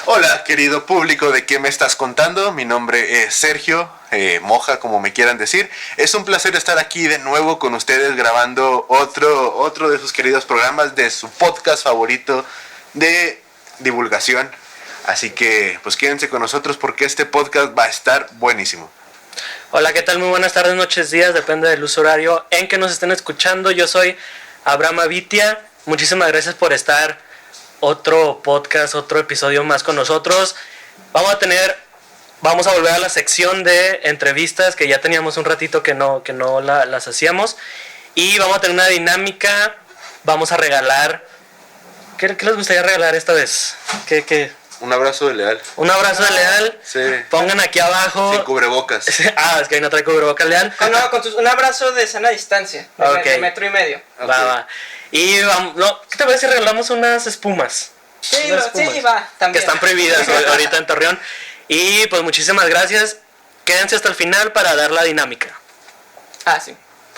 Hola, querido público, ¿de qué me estás contando? Mi nombre es Sergio, Moja, como me quieran decir. Es un placer estar aquí de nuevo con ustedes grabando otro de sus queridos programas de su podcast favorito de divulgación. Así que, pues quédense con nosotros porque este podcast va a estar buenísimo. Hola, ¿qué tal? Muy buenas tardes, noches, días, depende del uso horario en que nos estén escuchando. Yo soy Abraham Avitia. Muchísimas gracias por estar otro podcast, otro episodio más con nosotros. Vamos a volver a la sección de entrevistas que ya teníamos un ratito que no las hacíamos. Y vamos a tener una dinámica, vamos a regalar... ¿Qué les gustaría regalar esta vez? Un abrazo de leal. Un abrazo de leal. Sí. Pongan aquí abajo. Sin cubrebocas. Es que ahí no trae cubrebocas leal. Un abrazo de sana distancia. De metro y medio. Okay. Va. Y vamos, ¿qué te parece si regalamos unas espumas? Sí, va. También. Que están prohibidas ahorita en Torreón. Y pues muchísimas gracias. Quédense hasta el final para dar la dinámica. Sí.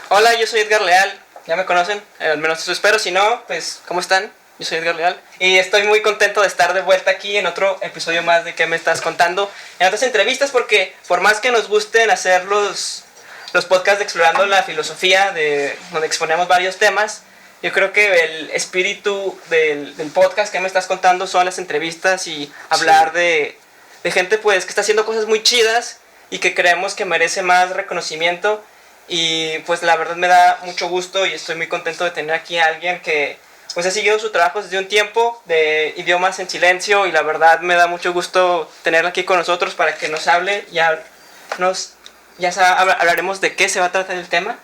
Hola, yo soy Edgar Leal. Ya me conocen, al menos eso espero. Si no, pues, ¿cómo están? Yo soy Edgar Leal y estoy muy contento de estar de vuelta aquí en otro episodio más de ¿Qué me estás contando? En otras entrevistas, porque por más que nos gusten hacer los podcasts de Explorando la Filosofía, donde exponemos varios temas, yo creo que el espíritu del podcast ¿Qué me estás contando? Son las entrevistas y hablar de gente pues que está haciendo cosas muy chidas y que creemos que merece más reconocimiento. Y pues la verdad me da mucho gusto y estoy muy contento de tener aquí a alguien que pues he seguido su trabajo desde un tiempo de Idiomas en Silencio y la verdad me da mucho gusto tenerla aquí con nosotros para que nos hable. Hablaremos de qué se va a tratar el tema.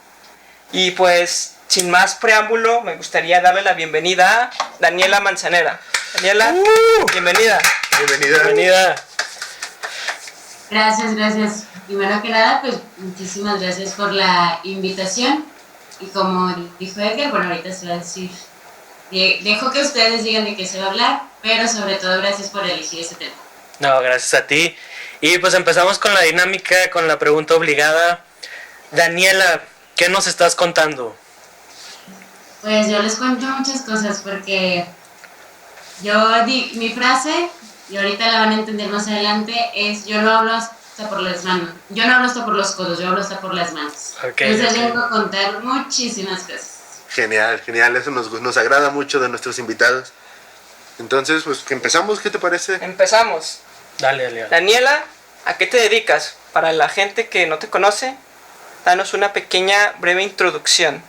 Y pues sin más preámbulo me gustaría darle la bienvenida a Daniela Manzanera. Daniela, bienvenida. Bienvenida. Gracias. Primero que nada, pues muchísimas gracias por la invitación. Y como dijo Edgar, bueno, ahorita se va a decir... Dejo que ustedes digan de qué se va a hablar, pero sobre todo gracias por elegir ese tema. No, gracias a ti. Y pues empezamos con la dinámica, con la pregunta obligada. Daniela, ¿qué nos estás contando? Pues yo les cuento muchas cosas porque mi frase, y ahorita la van a entender más adelante, es yo no hablo hasta por las manos. Yo no hablo hasta por los codos, yo hablo hasta por las manos. Entonces vengo a contar muchísimas cosas. Genial, eso nos agrada mucho de nuestros invitados. Entonces, pues, ¿empezamos? ¿Qué te parece? Empezamos. Dale. Daniela, ¿a qué te dedicas? Para la gente que no te conoce, danos una pequeña, breve introducción.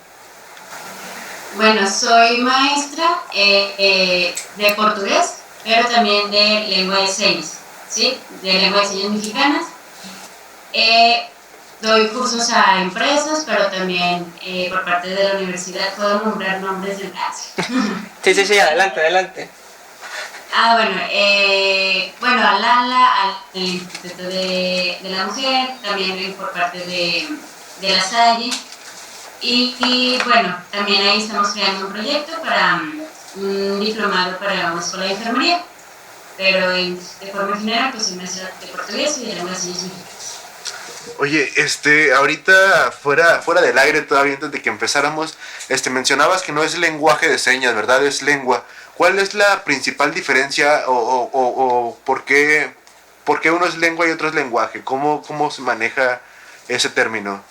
Bueno, soy maestra de portugués, pero también de lengua de señas, ¿sí? De lengua de señas mexicanas. Doy cursos a empresas, pero también por parte de la universidad puedo nombrar nombres de empresas. Sí, adelante. Bueno, a Lala, al Instituto de la Mujer, también por parte de La Salle. Y bueno, también ahí estamos creando un proyecto para un diplomado para una escuela de enfermería. Pero de forma general, pues soy maestra de portugués y de lengua de señas mexicanas. Oye, ahorita fuera del aire todavía antes de que empezáramos, mencionabas que no es lenguaje de señas, ¿verdad? Es lengua. ¿Cuál es la principal diferencia o por qué uno es lengua y otro es lenguaje? ¿Cómo se maneja ese término?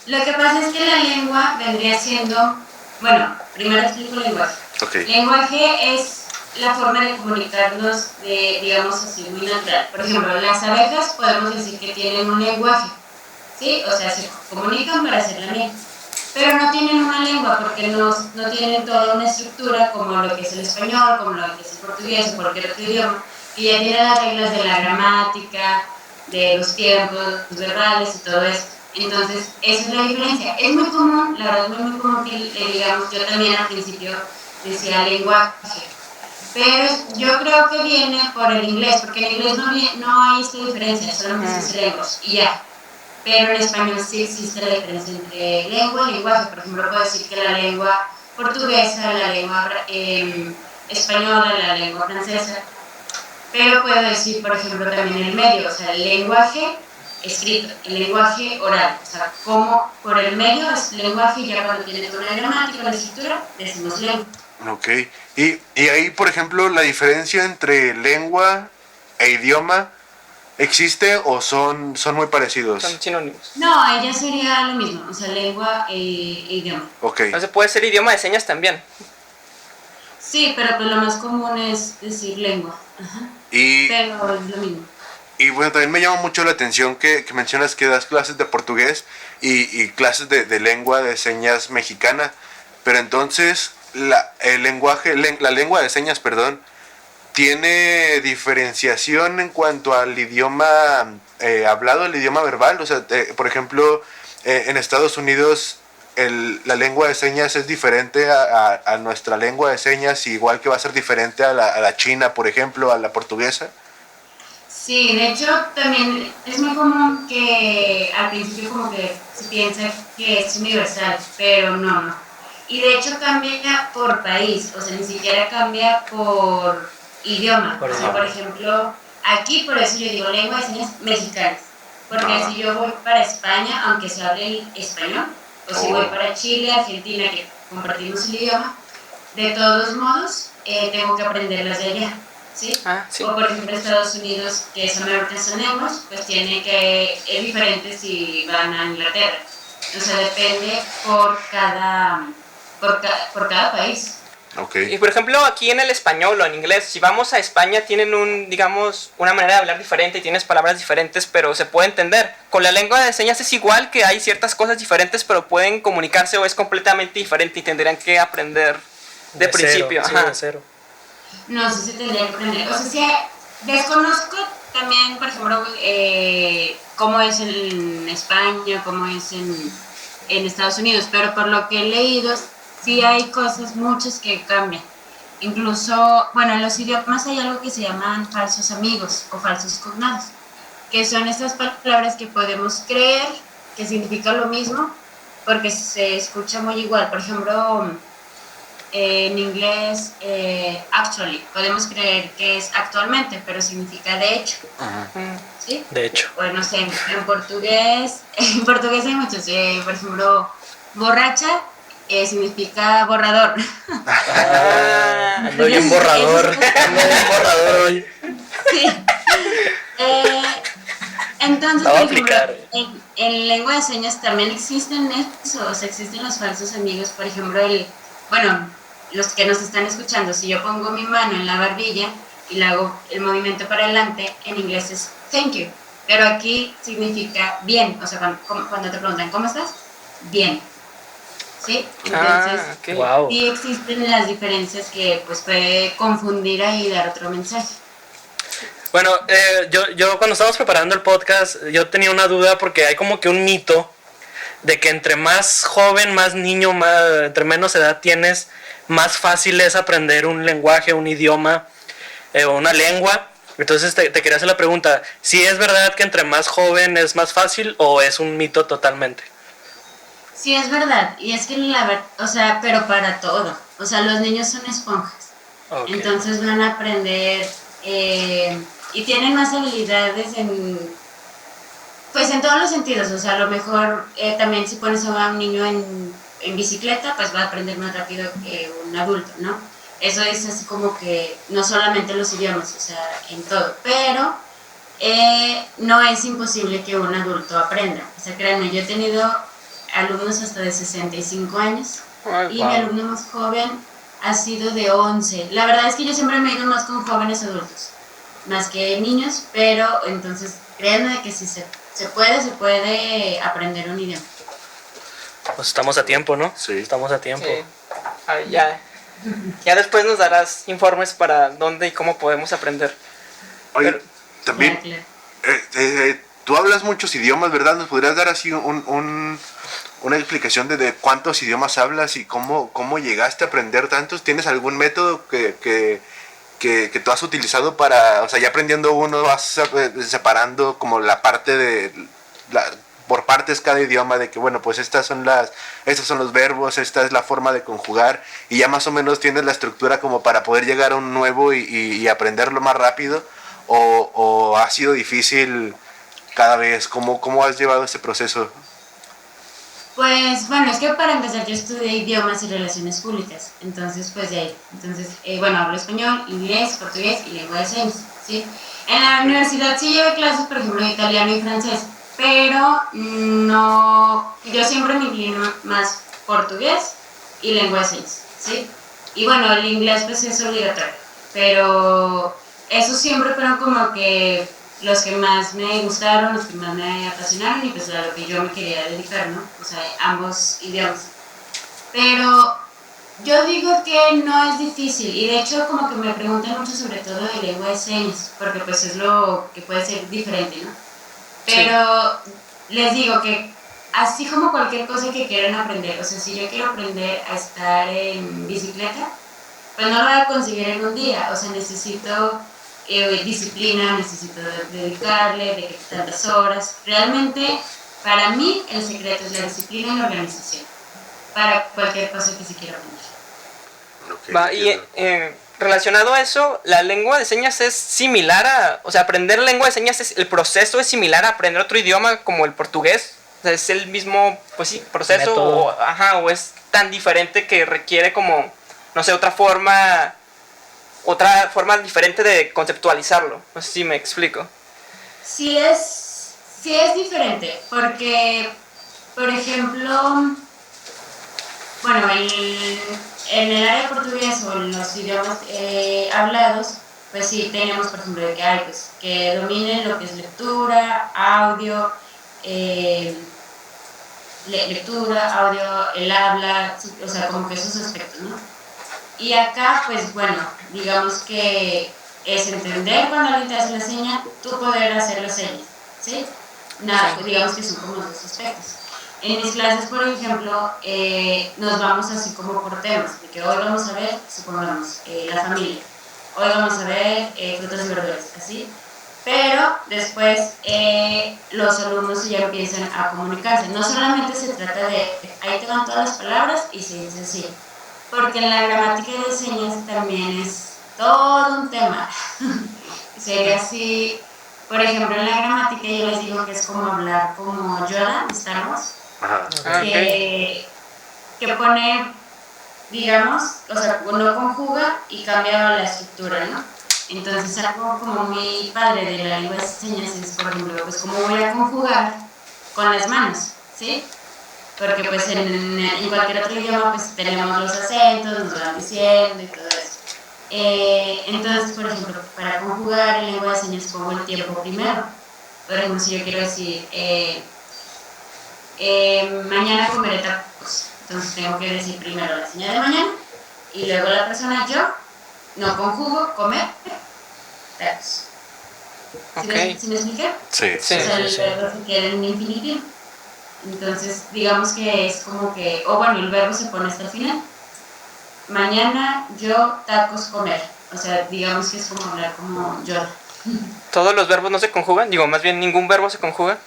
Lo que pasa es que la lengua vendría siendo, bueno, primero explico lenguaje. Okay. Lenguaje es la forma de comunicarnos, digamos así, muy natural. Por ejemplo, las abejas podemos decir que tienen un lenguaje, ¿sí? O sea, se comunican para hacer la miel. Pero no tienen una lengua porque no tienen toda una estructura como lo que es el español, como lo que es el portugués o cualquier otro idioma. Y ya tienen las reglas de la gramática, de los tiempos, los verbales y todo eso. Entonces, esa es la diferencia. Es muy común, la verdad es muy común que, digamos, yo también al principio decía lenguaje. Pero yo creo que viene por el inglés, porque en inglés no hay esta diferencia, solamente se dice lenguas y ya. Pero en español sí existe la diferencia entre lengua y lenguaje. Por ejemplo, puedo decir que la lengua portuguesa, la lengua española, la lengua francesa. Pero puedo decir, por ejemplo, también el medio, o sea, el lenguaje escrito, el lenguaje oral. O sea, como por el medio es lenguaje y ya cuando tiene toda una gramática, una escritura, decimos lengua. Ok. Y ahí, por ejemplo, la diferencia entre lengua e idioma, ¿existe o son muy parecidos? Son sinónimos. No, ella sería lo mismo, o sea, lengua e idioma. Ok. Entonces puede ser idioma de señas también. Sí, pero pues lo más común es decir lengua. Ajá. Y, Pero es lo mismo. y bueno, también me llama mucho la atención que mencionas que das clases de portugués y clases de lengua de señas mexicana. Pero entonces, la lengua de señas, perdón, ¿tiene diferenciación en cuanto al idioma hablado, el idioma verbal? O sea, por ejemplo, en Estados Unidos la lengua de señas es diferente a nuestra lengua de señas, igual que va a ser diferente a la china, por ejemplo, a la portuguesa. Sí, de hecho también es muy común que al principio como que se piensa que es universal, pero no. Y de hecho cambia por país, o sea, ni siquiera cambia por idioma. Por O sea, idioma. por ejemplo, aquí por eso yo digo lengua de señas mexicanas, porque si yo voy para España, aunque se hable el español, o si voy para Chile, Argentina, que compartimos el idioma, de todos modos tengo que aprender las de allá. ¿Sí? Ah, sí. O por ejemplo Estados Unidos, que es American Language, pues es diferente si van a Inglaterra. O sea, depende por cada país. Ok. Y por ejemplo, aquí en el español o en inglés, si vamos a España tienen digamos, una manera de hablar diferente y tienes palabras diferentes, pero se puede entender. Con la lengua de señas es igual, que hay ciertas cosas diferentes, pero pueden comunicarse o es completamente diferente y tendrían que aprender de principio. Cero, sí, Ajá. de cero. No, sí se tendría que aprender. O sea, sí, desconozco también, por ejemplo, cómo es en España, cómo es en Estados Unidos, pero por lo que he leído, sí hay cosas, muchas que cambian. Incluso, bueno, en los idiomas hay algo que se llaman falsos amigos o falsos cognados, que son estas palabras que podemos creer que significan lo mismo porque se escucha muy igual. Por ejemplo, en inglés, actually, podemos creer que es actualmente, pero significa de hecho. Mm. ¿Sí? De hecho. Bueno, no sé, en portugués hay muchos. Por ejemplo, borracha significa borrador. Ah, ando bien borrador. Ando bien borrador hoy. Sí. Entonces, La voy a por ejemplo, aplicar. en lengua de señas también existen eso, o sea, existen los falsos amigos. Por ejemplo, bueno, los que nos están escuchando, si yo pongo mi mano en la barbilla y le hago el movimiento para adelante, en inglés es thank you, pero aquí significa bien, o sea, cuando te preguntan ¿cómo estás? Bien, ¿sí? Entonces, Ok. Wow. sí existen las diferencias que pues puede confundir ahí y dar otro mensaje. Bueno, yo cuando estábamos preparando el podcast, yo tenía una duda porque hay como que un mito de que entre más joven, más niño, entre menos edad tienes, más fácil es aprender un lenguaje, un idioma o una lengua. Entonces te quería hacer la pregunta, ¿si es verdad que entre más joven es más fácil o es un mito totalmente? Sí, es verdad, y es que o sea, pero para todo, o sea, los niños son esponjas. Okay. Entonces van a aprender y tienen más habilidades pues en todos los sentidos. O sea, a lo mejor también si pones a un niño en bicicleta, pues va a aprender más rápido que un adulto, ¿no? Eso es así como que no solamente los idiomas, o sea, en todo. Pero no es imposible que un adulto aprenda. O sea, créanme, yo he tenido alumnos hasta de 65 años Ay, y wow. mi alumno más joven ha sido de 11. La verdad es que yo siempre me he ido más con jóvenes adultos, más que niños, pero entonces créanme que si se puede aprender un idioma. Pues estamos a tiempo, ¿no? Sí. Estamos a tiempo. Sí. A ver, ya después nos darás informes para dónde y cómo podemos aprender. Oye, Pero- también, Claro. tú hablas muchos idiomas, ¿verdad? ¿Nos podrías dar así una explicación de cuántos idiomas hablas y cómo llegaste a aprender tantos? ¿Tienes algún método que tú has utilizado para, o sea, ya aprendiendo uno, vas separando como la parte por partes cada idioma, de que bueno, pues estos son los verbos, esta es la forma de conjugar, y ya más o menos tienes la estructura como para poder llegar a un nuevo y aprenderlo más rápido, o ha sido difícil cada vez? ¿Cómo has llevado ese proceso? Pues bueno, es que para empezar yo estudié idiomas y relaciones públicas, entonces pues de ahí. Entonces, bueno, hablo español, inglés, portugués y lengua de señas, ¿sí? En la universidad sí llevé clases, por ejemplo, de italiano y francés, pero no, yo siempre me inclino más portugués y lengua de señas, ¿sí? Y bueno, el inglés pues es obligatorio, pero esos siempre fueron como que los que más me gustaron, los que más me apasionaron y pues a lo que yo me quería dedicar, ¿no? O sea, ambos idiomas. Pero yo digo que no es difícil y de hecho como que me preguntan mucho sobre todo de lengua de señas, porque pues es lo que puede ser diferente, ¿no? Pero les digo que así como cualquier cosa que quieran aprender, o sea, si yo quiero aprender a estar en bicicleta, pues no lo voy a conseguir en un día, o sea, necesito disciplina, necesito dedicarle de que tantas horas. Realmente, para mí, el secreto es la disciplina y la organización, para cualquier cosa que se quiera aprender. Ok, Va, y relacionado a eso, la lengua de señas es similar a, o sea, aprender lengua de señas, el proceso es similar a aprender otro idioma como el portugués. O sea, es el mismo, pues sí, proceso, o es tan diferente que requiere como, no sé, otra forma diferente de conceptualizarlo. No sé si me explico. Sí es diferente, porque, por ejemplo, bueno, en el área portuguesa o en los idiomas hablados, pues sí tenemos, por ejemplo, de que hay, pues, que dominen lo que es lectura, audio, audio, el habla, o sea, como que esos aspectos, ¿no? Y acá, pues bueno, digamos que es entender cuando alguien te hace la seña, tú poder hacer las señas, ¿sí? Nada, digamos que son como dos aspectos. En mis clases, por ejemplo, nos vamos así como por temas, de que hoy vamos a ver, supongamos, la familia, hoy vamos a ver frutas y verduras, así. Pero después los alumnos ya empiezan a comunicarse. No solamente se trata de, ahí te van todas las palabras y se dice así, porque en la gramática de señas también es todo un tema. Sería así, por ejemplo, en la gramática yo les digo que es como hablar como Yoda, Star Wars, que pone, digamos, o sea, no conjuga y cambia la estructura, ¿no? Entonces algo como muy padre de la lengua de señas es, por ejemplo, pues cómo voy a conjugar con las manos, ¿sí? Porque pues en cualquier otro idioma pues tenemos los acentos, nos van diciendo y todo eso. Entonces, por ejemplo, para conjugar en lengua de señas pongo el tiempo primero. Por ejemplo, si yo quiero decir, mañana comeré tacos, entonces tengo que decir primero la señal de mañana y luego la persona yo, no conjugo, comer, tacos. Okay. ¿Sí me expliqué? Sí. O sea, el verbo se queda en infinitivo. Entonces, digamos que es como que, o bueno, el verbo se pone hasta el final. Mañana yo tacos comer. O sea, digamos que es como hablar como yo. ¿Todos los verbos no se conjugan? Digo, más bien ningún verbo se conjuga.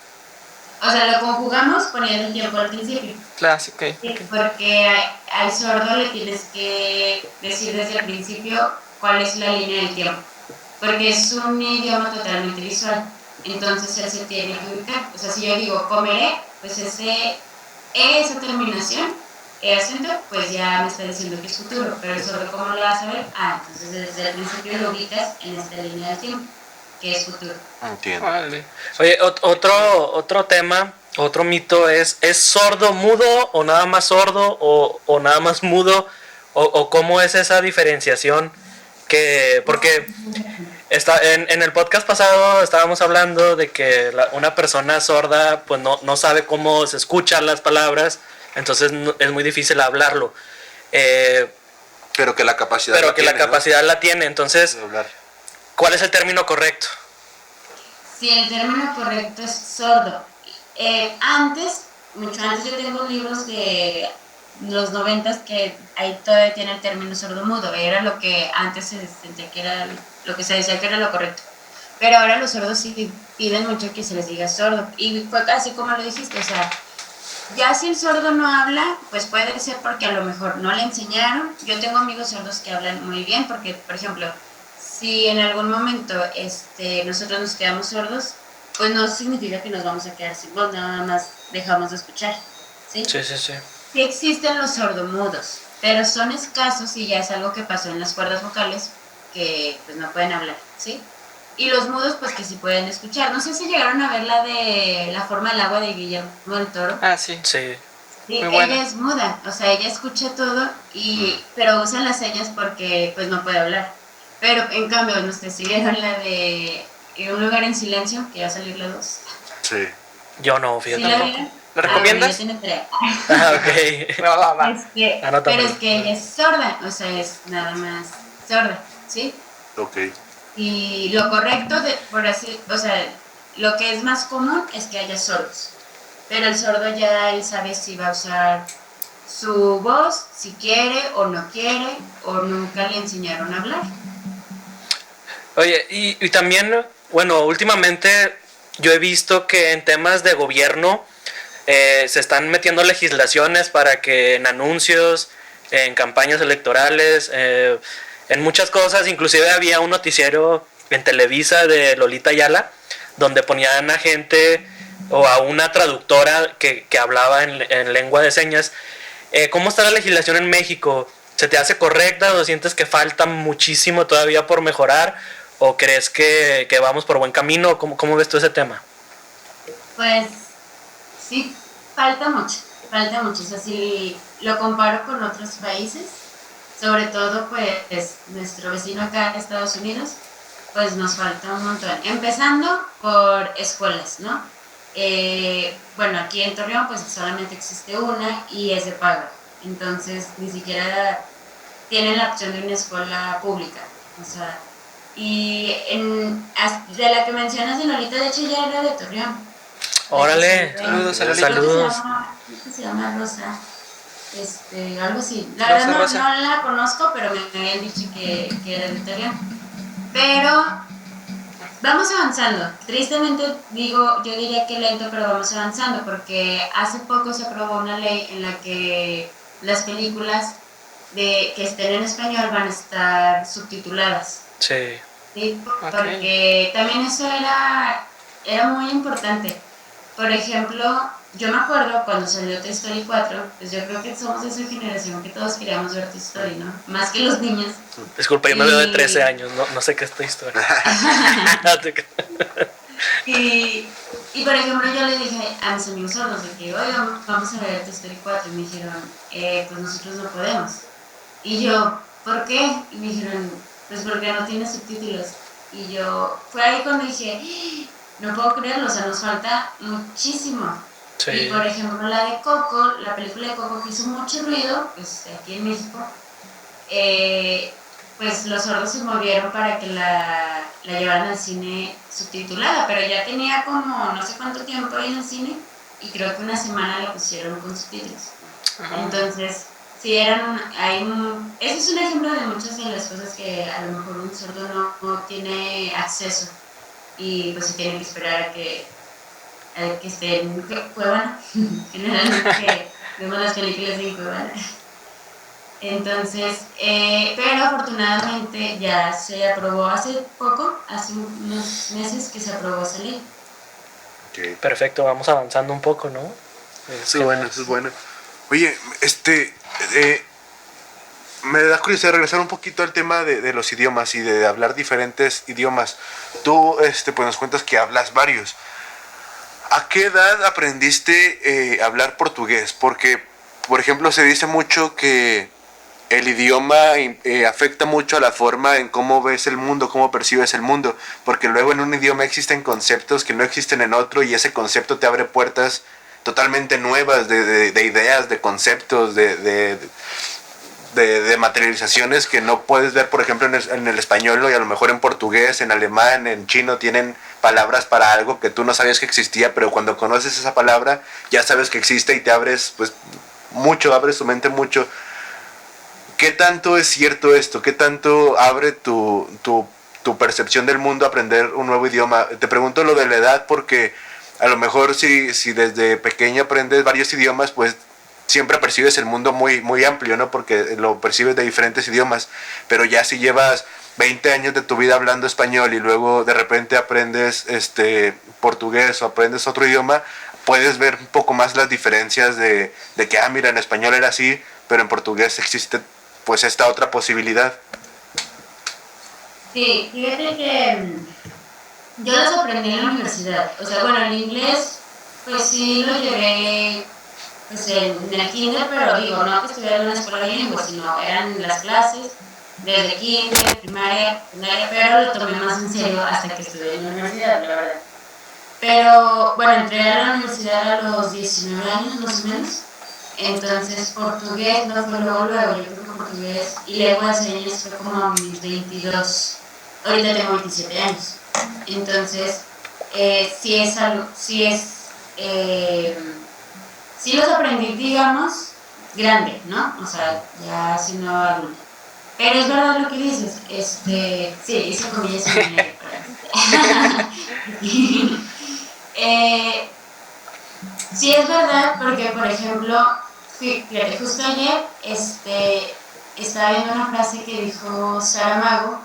O sea, lo conjugamos poniendo el tiempo al principio. Claro, sí, ok. Porque al sordo le tienes que decir desde el principio cuál es la línea del tiempo. Porque es un idioma totalmente visual. Entonces él se tiene que ubicar. O sea, si yo digo comeré, pues esa terminación, acento, pues ya me está diciendo que es futuro. Pero el sordo, ¿cómo lo vas a ver? Entonces desde el principio lo ubicas en esta línea del tiempo, que es futuro. Entiendo. Vale. Oye, otro tema, otro mito ¿es sordo mudo o nada más sordo o nada más mudo? O cómo es esa diferenciación? Porque en el podcast pasado estábamos hablando de que una persona sorda pues no sabe cómo se escuchan las palabras, entonces es muy difícil hablarlo. Pero que la capacidad la tiene, entonces, ¿cuál es el término correcto? Sí, el término correcto es sordo. Mucho antes yo tengo libros de los 90 que ahí todavía tiene el término sordo-mudo. Era lo que antes se sentía que era lo que se decía que era lo correcto. Pero ahora los sordos sí piden mucho que se les diga sordo. Y fue así como lo dijiste, o sea, ya si el sordo no habla, pues puede ser porque a lo mejor no le enseñaron. Yo tengo amigos sordos que hablan muy bien porque, por ejemplo, si en algún momento nosotros nos quedamos sordos, pues no significa que nos vamos a quedar sin voz, nada más dejamos de escuchar. ¿sí? Sí, sí, sí. Sí existen los sordomudos, pero son escasos y ya es algo que pasó en las cuerdas vocales que pues no pueden hablar, ¿sí? Y los mudos pues que sí pueden escuchar. No sé si llegaron a ver la de La forma del agua de Guillermo del Toro. Ah, sí. Sí. Sí, Muy buena. ella es muda, o sea, ella escucha todo, pero usa las señas porque pues no puede hablar. Pero en cambio, no sé si vieron la de Un lugar en silencio, que va a salir la 2. Sí. Yo no, ¿Sí fíjate. la vieron? ¿Lo recomiendas? Ah, bueno, ya tiene tarea. Ah, ok. Va. Anótamelo. Pero es que ella es sorda, o sea, es nada más sorda, ¿sí? Ok. Y lo correcto, por así, o sea, lo que es más común es que haya sordos. Pero el sordo ya él sabe si va a usar su voz, si quiere o no quiere, o nunca le enseñaron a hablar. Oye, y también, bueno, últimamente yo he visto que en temas de gobierno se están metiendo legislaciones para que en anuncios, en campañas electorales, en muchas cosas, inclusive había un noticiero en Televisa de Lolita Ayala, donde ponían a gente o a una traductora que hablaba en lengua de señas. ¿Cómo está la legislación en México? ¿Se te hace correcta o sientes que falta muchísimo todavía por mejorar? ¿O crees que vamos por buen camino? ¿Cómo ves tú ese tema? Pues sí, falta mucho, falta mucho. O sea, si lo comparo con otros países, sobre todo pues nuestro vecino acá, Estados Unidos, pues nos falta un montón. Empezando por escuelas, ¿no? Bueno, aquí en Torreón pues solamente existe una y es de pago. Entonces ni siquiera tienen la opción de una escuela pública. O sea, y de la que mencionas de Lolita, de hecho ya era de Torreón. Órale, Saludos a Lolita. saludos. Creo que se llama Rosa. Algo así. La Rosa, verdad Rosa. no la conozco, pero me habían dicho que era de Torreón. Pero vamos avanzando. Tristemente yo diría que lento, pero vamos avanzando, porque hace poco se aprobó una ley en la que las películas que estén en español van a estar subtituladas. Sí. Sí, Ok. porque también eso era muy importante. Por ejemplo, yo me acuerdo cuando salió Toy Story 4, pues yo creo que somos de esa generación que todos queríamos ver Toy Story, ¿no? Más que los niños. Disculpa, yo me veo de 13 años, no sé qué es esta historia. Y por ejemplo, yo le dije a mis amigos sordos de que, oye, vamos a ver Toy Story 4. Y me dijeron, pues nosotros no podemos. Y yo, ¿por qué? Y me dijeron, pues porque no tiene subtítulos. Y yo, fue ahí cuando dije, no puedo creerlo, o sea, nos falta muchísimo. Sí. Y por ejemplo, la de Coco, la película de Coco que hizo mucho ruido, pues aquí en México, pues los sordos se movieron para que la llevaran al cine subtitulada, pero ya tenía como no sé cuánto tiempo ahí en el cine y creo que una semana la pusieron con subtítulos. Ajá. Entonces, sí, ese es un ejemplo de muchas de las cosas que a lo mejor un sordo no tiene acceso y pues se tiene que esperar a que esté en Cuevana. Generalmente vemos las películas en Cuevana. Entonces, pero afortunadamente ya se aprobó hace poco, hace unos meses que se aprobó esa ley. Okay. Perfecto, vamos avanzando un poco, ¿no? Eso es bueno, eso es bueno. Oye, me da curiosidad regresar un poquito al tema de los idiomas y de hablar diferentes idiomas. Tú, pues nos cuentas que hablas varios. ¿A qué edad aprendiste a hablar portugués? Porque, por ejemplo, se dice mucho que el idioma afecta mucho a la forma en cómo ves el mundo, cómo percibes el mundo, porque luego en un idioma existen conceptos que no existen en otro y ese concepto te abre puertas totalmente nuevas de ideas, de conceptos, de materializaciones que no puedes ver, por ejemplo, en el español, y a lo mejor en portugués, en alemán, en chino, tienen palabras para algo que tú no sabías que existía, pero cuando conoces esa palabra ya sabes que existe y te abres pues mucho, abres tu mente mucho. ¿Qué tanto es cierto esto? ¿Qué tanto abre tu percepción del mundo aprender un nuevo idioma? Te pregunto lo de la edad porque a lo mejor si desde pequeño aprendes varios idiomas, pues siempre percibes el mundo muy, muy amplio, ¿no? Porque lo percibes de diferentes idiomas. Pero ya si llevas 20 años de tu vida hablando español y luego de repente aprendes portugués o aprendes otro idioma, puedes ver un poco más las diferencias de que, mira, en español era así, pero en portugués existe pues esta otra posibilidad. Sí, fíjate que yo los aprendí en la universidad. O sea, bueno, el inglés, pues sí lo llevé pues, en el kinder, pero digo, no que estuviera en una escuela bilingüe, sino eran las clases desde kinder, primaria, secundaria, pero lo tomé más en serio hasta que estudié en la universidad, la verdad. Pero bueno, entré a la universidad a los 19 años más o menos. Entonces portugués no fue luego, yo creo que portugués y lengua de señas fue como a mis 22. Ahorita tengo 27 años. Entonces, sí es algo, sí los aprendí, digamos, grande, ¿no? O sea, ya siendo adulto. Pero es verdad lo que dices, sí, hice comillas en el aire para sí es verdad, porque por ejemplo, fíjate, justo ayer estaba viendo una frase que dijo Saramago,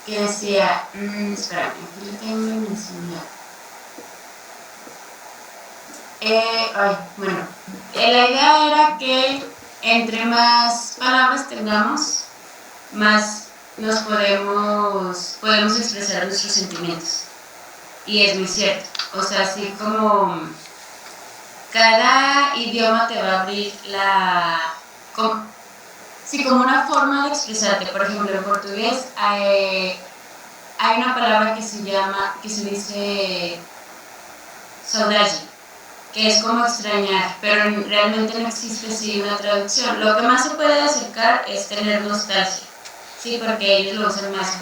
que decía, espérame, aquí lo tengo en el celular. Bueno, la idea era que entre más palabras tengamos, más nos podemos expresar nuestros sentimientos. Y es muy cierto. O sea, así como cada idioma te va a abrir como una forma de expresarte. Por ejemplo, en portugués hay una palabra que se dice saudade, que es como extrañar, pero realmente no existe así una traducción. Lo que más se puede acercar es tener nostalgia, ¿sí? Porque ellos lo usan más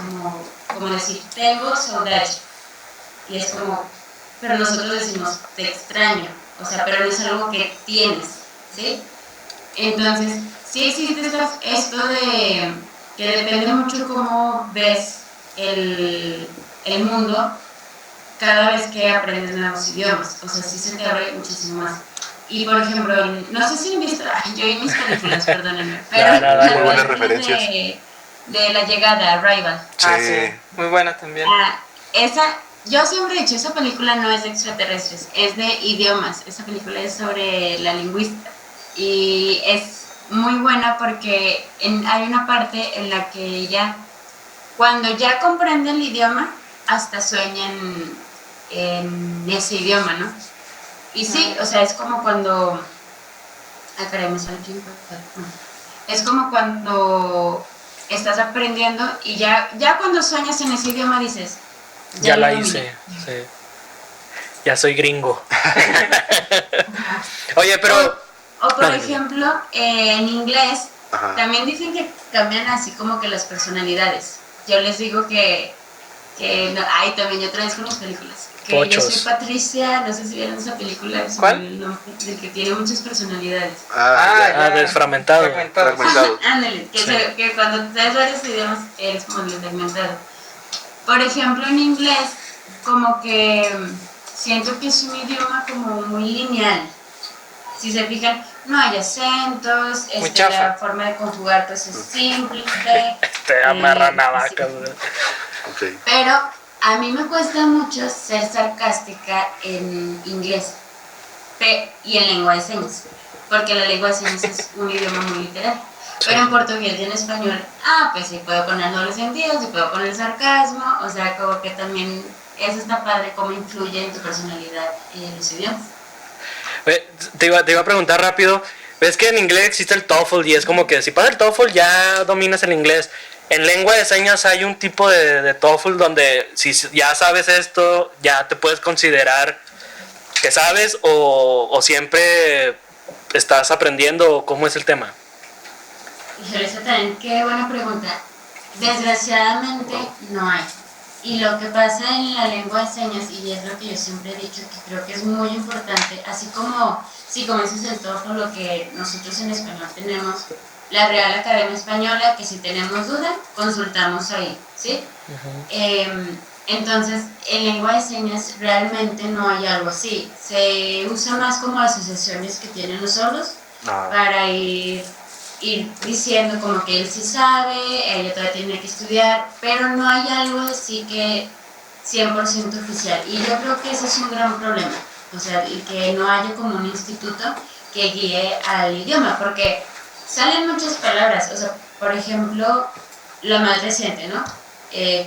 como decir, tengo saudade. Y es como, pero nosotros decimos, te extraño, o sea, pero no es algo que tienes, ¿sí? Entonces, sí existe esto de que depende mucho cómo ves el mundo cada vez que aprendes nuevos idiomas, o sea, sí se te abre muchísimo más. Y por ejemplo, no sé si han visto, yo vi mis películas, perdónenme, pero muy buenas referencias. De La Llegada, Arrival. Sí. Sí, muy buena también. Yo siempre he dicho, esa película no es de extraterrestres, es de idiomas. Esa película es sobre la lingüística y es muy buena porque hay una parte en la que ella, cuando ya comprende el idioma, hasta sueña en ese idioma, ¿no? Y sí, o sea, es como cuando... caray, me sale aquí un poco. Es como cuando estás aprendiendo y ya cuando sueñas en ese idioma dices... Ya la hice, sí. Ya soy gringo. Oye, pero... O por ejemplo, en inglés, también dicen que cambian así como que las personalidades. Yo les digo que no, también yo otra vez con las películas. Que Pochos. Yo soy Patricia, no sé si vieron esa película. ¿Cuál? De que tiene muchas personalidades. Desfragmentado. Fragmentado. Ándale, que cuando sabes varios idiomas eres como desfragmentado. Por ejemplo, en inglés, como que siento que es un idioma como muy lineal. Si se fijan, no hay acentos, la forma de conjugar pues es simple. Amarra navacas. Okay. Pero a mí me cuesta mucho ser sarcástica en inglés y en lengua de señas, porque la lengua de señas es un idioma muy literal. Pero en portugués y en español, pues sí puedo poner doble sentido, sí puedo poner sarcasmo, o sea, como que también eso está padre, cómo influye en tu personalidad en los idiomas. Te iba a preguntar rápido, ves que en inglés existe el TOEFL y es como que si pasas el TOEFL ya dominas el inglés. En lengua de señas hay un tipo de TOEFL donde si ya sabes esto, ya te puedes considerar que sabes o siempre estás aprendiendo. ¿Cómo es el tema? Híjole, esa también, qué buena pregunta. Desgraciadamente no hay. Y lo que pasa en la lengua de señas, y es lo que yo siempre he dicho, que creo que es muy importante, así como, sí, como dices el TOEFL, lo que nosotros en español tenemos, la Real Academia Española, que si tenemos duda, consultamos ahí, ¿sí? Entonces, en lengua de señas realmente no hay algo así. Se usa más como asociaciones que tienen los sordos para ir diciendo como que él sí sabe, ella todavía tiene que estudiar, pero no hay algo así que 100% oficial. Y yo creo que ese es un gran problema, o sea, y que no haya como un instituto que guíe al idioma, porque salen muchas palabras, o sea, por ejemplo, la más reciente, ¿no?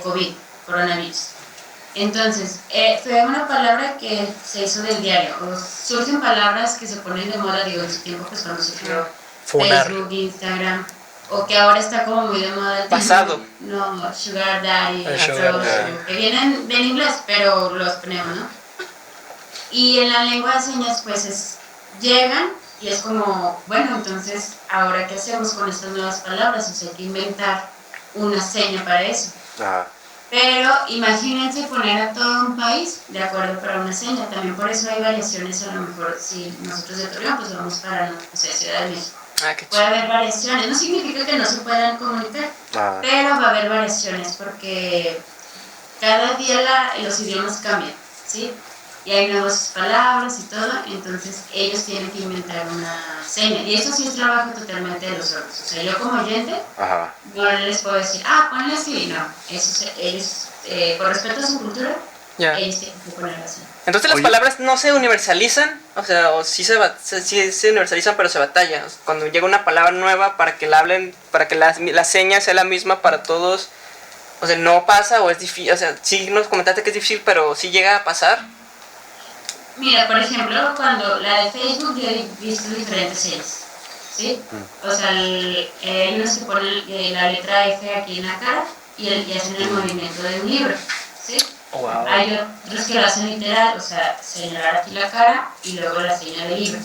COVID, coronavirus. Entonces, fue una palabra que se hizo del diario. O surgen palabras que se ponen de moda, digo, en su tiempo, pues cuando surgió Facebook, Instagram, o que ahora está como muy de moda. Pasado. No, Sugar Daddy, Sugar Daddy. que vienen en inglés, pero los ponemos, ¿no? Y en la lengua de señas, pues llegan y es como, bueno, entonces, ¿ahora qué hacemos con estas nuevas palabras? O sea, hay que inventar una seña para eso. Ajá. Pero imagínense poner a todo un país de acuerdo para una seña. También por eso hay variaciones. A lo mejor si nosotros de Torreón pues vamos para, no sé, Ciudad de México, puede haber variaciones. No significa que no se puedan comunicar, pero va a haber variaciones porque cada día los idiomas cambian, ¿sí? Y hay nuevas palabras y todo, entonces ellos tienen que inventar una seña. Y eso sí es trabajo totalmente de los sordos. O sea, yo como oyente, Ajá. no les puedo decir, ponle así, no. Ellos, por respeto a su cultura, ellos tienen que poner así. Entonces las palabras no se universalizan, o sea, o sí se universalizan, pero se batalla. O sea, cuando llega una palabra nueva para que la hablen, para que la seña sea la misma para todos, o sea, no pasa o es difícil. O sea, sí nos comentaste que es difícil, pero sí llega a pasar. Mira, por ejemplo, cuando la de Facebook yo he visto diferentes señas, ¿sí? O sea, hay unos que ponen la letra F aquí en la cara y hacen el movimiento de un libro, ¿sí? Wow. Hay otros que lo hacen literal, o sea, señalar aquí la cara y luego la señal del libro.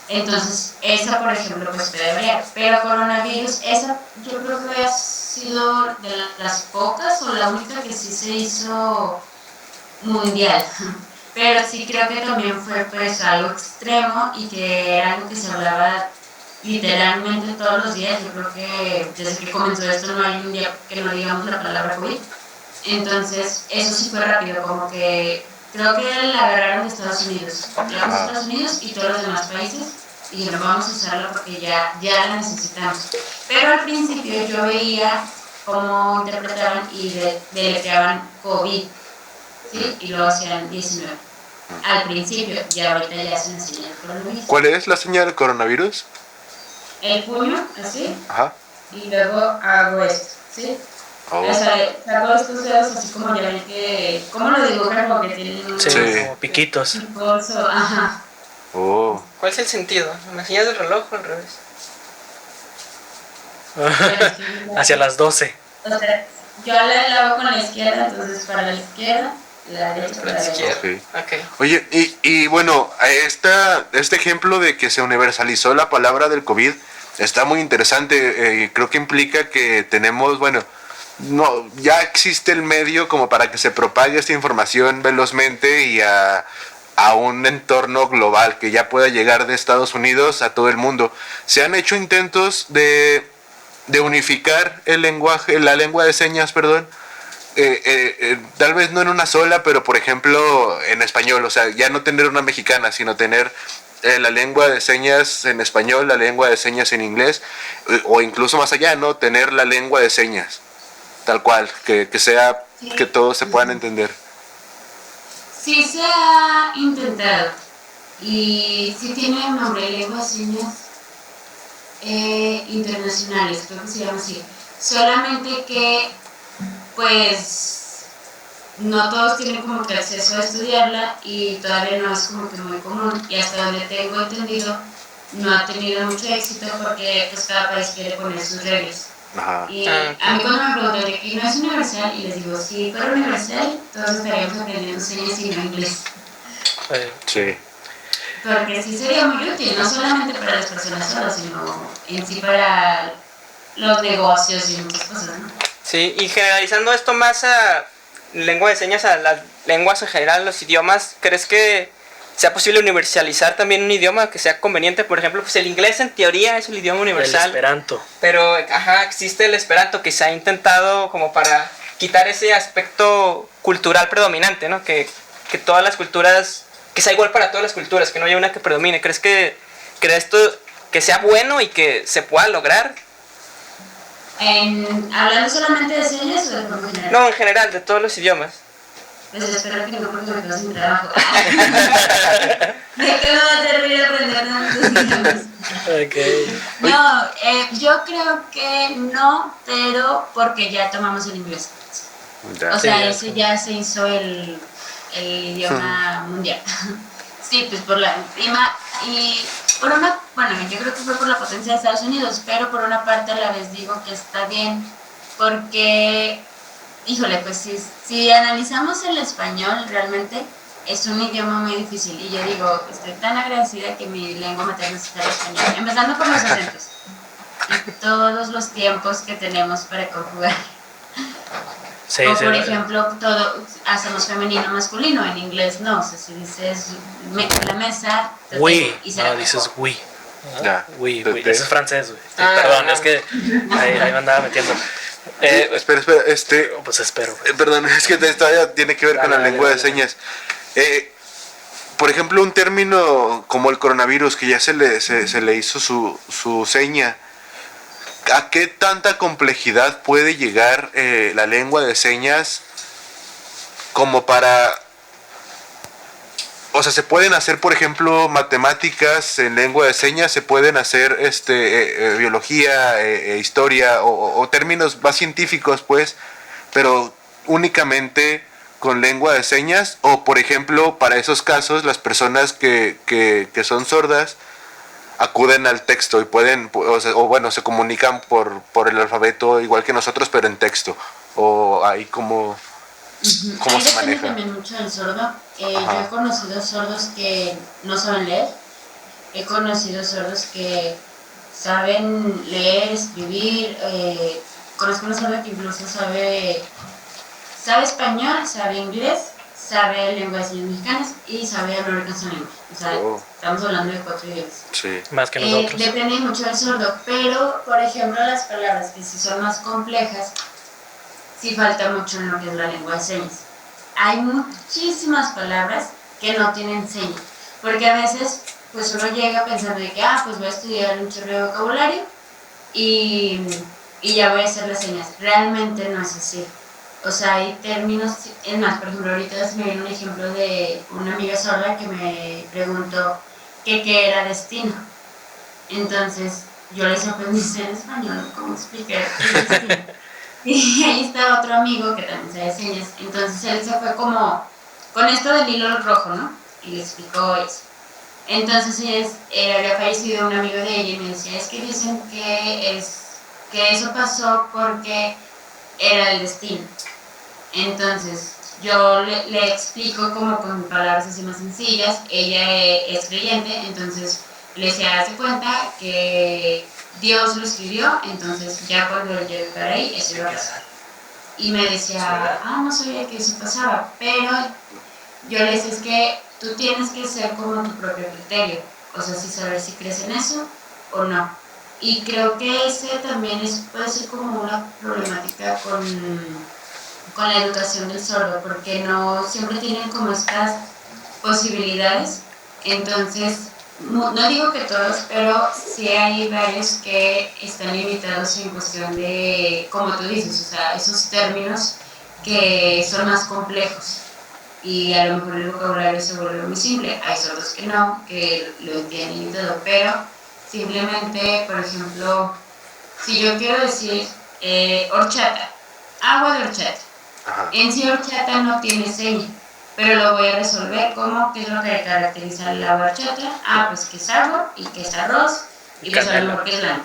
Entonces, esa, por ejemplo, pues puede variar. Pero coronavirus, esa yo creo que ha sido de las pocas o la única que sí se hizo mundial. Pero sí creo que también fue pues algo extremo y que era algo que se hablaba literalmente todos los días. Yo creo que desde que comenzó esto no hay un día que no digamos la palabra COVID. Entonces eso sí fue rápido, como que creo que la agarraron de Estados Unidos. Llegamos a Estados Unidos y todos los demás países y dijeron vamos a usarla porque ya la necesitamos. Pero al principio yo veía cómo interpretaban y deletreaban COVID. ¿Sí? Y luego hacían 19. Al principio, ya ahorita ya hacen la señal del coronavirus. ¿Cuál es la señal del coronavirus? El puño, así, Ajá. y luego hago esto, ¿sí? Oh. O sea, saco estos dedos así como ya ven que... ¿Cómo lo dibujan? Como que tienen un... Sí, Sí. como piquitos. Picoso, ajá. Oh. ¿Cuál es el sentido? ¿Me señas del reloj o al revés? Hacia las 12. O sea, yo la hago con la izquierda, entonces para la izquierda, la derecha para la derecha. Ok. Oye, y bueno, este ejemplo de que se universalizó la palabra del COVID está muy interesante. Creo que implica que tenemos, bueno, no, ya existe el medio como para que se propague esta información velozmente y a un entorno global que ya pueda llegar de Estados Unidos a todo el mundo. Se han hecho intentos de unificar el lenguaje, la lengua de señas, perdón. Tal vez no en una sola, pero por ejemplo en español, o sea, ya no tener una mexicana, sino tener la lengua de señas en español, la lengua de señas en inglés, o incluso más allá, ¿no? Tener la lengua de señas, tal cual, que sea, que todos se puedan entender. Sí se ha intentado y sí tiene un nombre, lengua de señas internacionales, creo que se llama así. Solamente que pues no todos tienen como que acceso a estudiarla y todavía no es como que muy común y hasta donde tengo entendido no ha tenido mucho éxito porque pues cada país quiere poner sus reglas. Ajá. Y a mí cuando me preguntan de que no es universal y les digo si fuera universal todos estaríamos aprendiendo señas y no inglés. Sí. Porque sí sería muy útil, no solamente para las personas solas, sino en sí para los negocios y muchas cosas, ¿no? Sí, y generalizando esto más a lengua de señas, a las lenguas en general, los idiomas, ¿crees que sea posible universalizar también un idioma que sea conveniente? Por ejemplo, pues el inglés en teoría es un idioma universal. El esperanto. Pero, existe el esperanto que se ha intentado como para quitar ese aspecto cultural predominante, ¿no? Que todas las culturas, que sea igual para todas las culturas, que no haya una que predomine. ¿Crees que esto que sea bueno y que se pueda lograr? ¿Hablando solamente de señas o de forma general? No, en general, de todos los idiomas. pues espero que no, porque me quedo sin trabajo. ¿De qué me va a servir aprender tantos idiomas? Ok. No, yo creo que no, pero porque ya tomamos el inglés. Ya. O sea, Sí, ese ya se hizo el idioma mundial. Sí, pues por la y por una, bueno, yo creo que fue por la potencia de Estados Unidos, pero por una parte a la vez digo que está bien, porque, híjole, pues si analizamos el español, realmente es un idioma muy difícil. Y yo digo, estoy tan agradecida que mi lengua materna sea el español, empezando por los acentos y todos los tiempos que tenemos para conjugar. Sí, O sí, por ejemplo, todo hacemos femenino masculino, en inglés no, o sea, si dices la mesa, we, y se no, la dices we. Ya. We, Te- eso es francés, güey. Sí, Ah. perdón, es que ahí me andaba metiendo. Espera, Pues espero. perdón, es que todavía tiene que ver con la Dale, lengua dale, de señas. Por ejemplo, un término como el coronavirus, que ya se le hizo su seña, ¿a qué tanta complejidad puede llegar la lengua de señas como para... O sea, se pueden hacer, por ejemplo, matemáticas en lengua de señas, se pueden hacer biología, historia o términos más científicos, pues, pero únicamente con lengua de señas? O, por ejemplo, para esos casos, las personas que son sordas acuden al texto y pueden, o bueno, se comunican por el alfabeto igual que nosotros, pero en texto. O ahí como... ¿Cómo Ahí se depende maneja? también mucho del sordo. Yo Ajá. he conocido sordos que no saben leer, he conocido sordos que saben leer, escribir, conozco una sorda que incluso sabe español, sabe inglés, sabe lengua de señas mexicanas y sabe American Sign Language. O sea, Oh. estamos hablando de 4 idiomas. Sí. Más que nosotros. Depende mucho del sordo, pero por ejemplo las palabras que sí son más complejas, sí falta mucho en lo que es la lengua de señas. Hay muchísimas palabras que no tienen señas, porque a veces pues uno llega pensando de que, pues voy a estudiar un chorro de vocabulario y ya voy a hacer las señas. Realmente no es así. O sea, hay términos, es más, por ejemplo, ahorita se me viene un ejemplo de una amiga sorda que me preguntó qué era destino. Entonces, yo les aprendí en español cómo explicar qué es destino. Y ahí está otro amigo que también sabe señas. Entonces, él se fue como con esto del hilo rojo, ¿no? Y le explicó eso. Entonces, había fallecido un amigo de ella y me decía, es que dicen que eso pasó porque era el destino. Entonces, yo le explico como con palabras así más sencillas. Ella es creyente, entonces le decía, hace cuenta que Dios lo escribió, entonces ya cuando él llegara ahí, eso iba a pasar. Y me decía, no sabía que eso pasaba, pero yo le decía, es que tú tienes que ser como tu propio criterio, o sea, si saber si crees en eso o no. Y creo que ese también puede ser como una problemática con la educación del sordo, porque no siempre tienen como estas posibilidades. Entonces, no digo que todos, pero sí hay varios que están limitados en cuestión de, como tú dices, o sea, esos términos que son más complejos y a lo mejor el vocabulario se vuelve muy simple. Hay sordos que no, que lo entienden y todo, pero simplemente, por ejemplo, si yo quiero decir horchata, agua de horchata, Ajá. en sí horchata no tiene seña, pero lo voy a resolver como qué es lo que caracteriza la horchata. Pues que es agua y que es arroz y que sabemos que es blanca.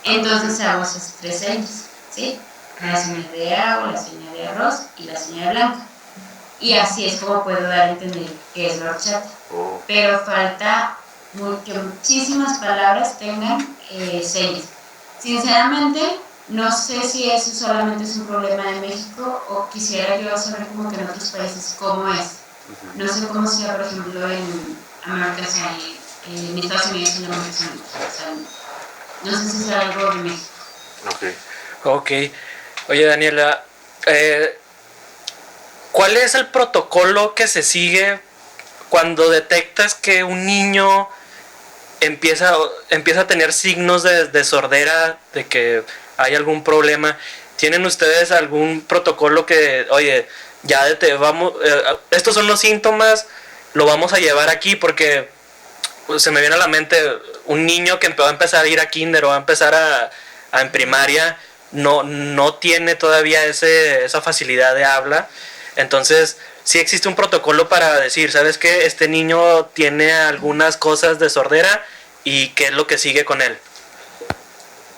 Entonces hago esas 3 señas, ¿sí? La señal de agua, la señal de arroz y la señal de blanca. Y así es como puedo dar a entender qué es la horchata. Oh. Pero falta que muchísimas palabras tengan señas. Sinceramente, no sé si eso solamente es un problema de México o quisiera yo saber como que en otros países cómo es. No sé cómo sea, por ejemplo, en América, en Estados Unidos en América, o sea, no sé si sea algo de México. Ok. Oye, Daniela, ¿cuál es el protocolo que se sigue cuando detectas que un niño empieza a tener signos de sordera, de que hay algún problema? ¿Tienen ustedes algún protocolo que, oye, estos son los síntomas, lo vamos a llevar aquí porque pues, se me viene a la mente un niño que va a empezar a ir a kinder o va a empezar en primaria, no tiene todavía esa facilidad de habla. Entonces sí existe un protocolo para decir, ¿sabes qué? Este niño tiene algunas cosas de sordera y qué es lo que sigue con él.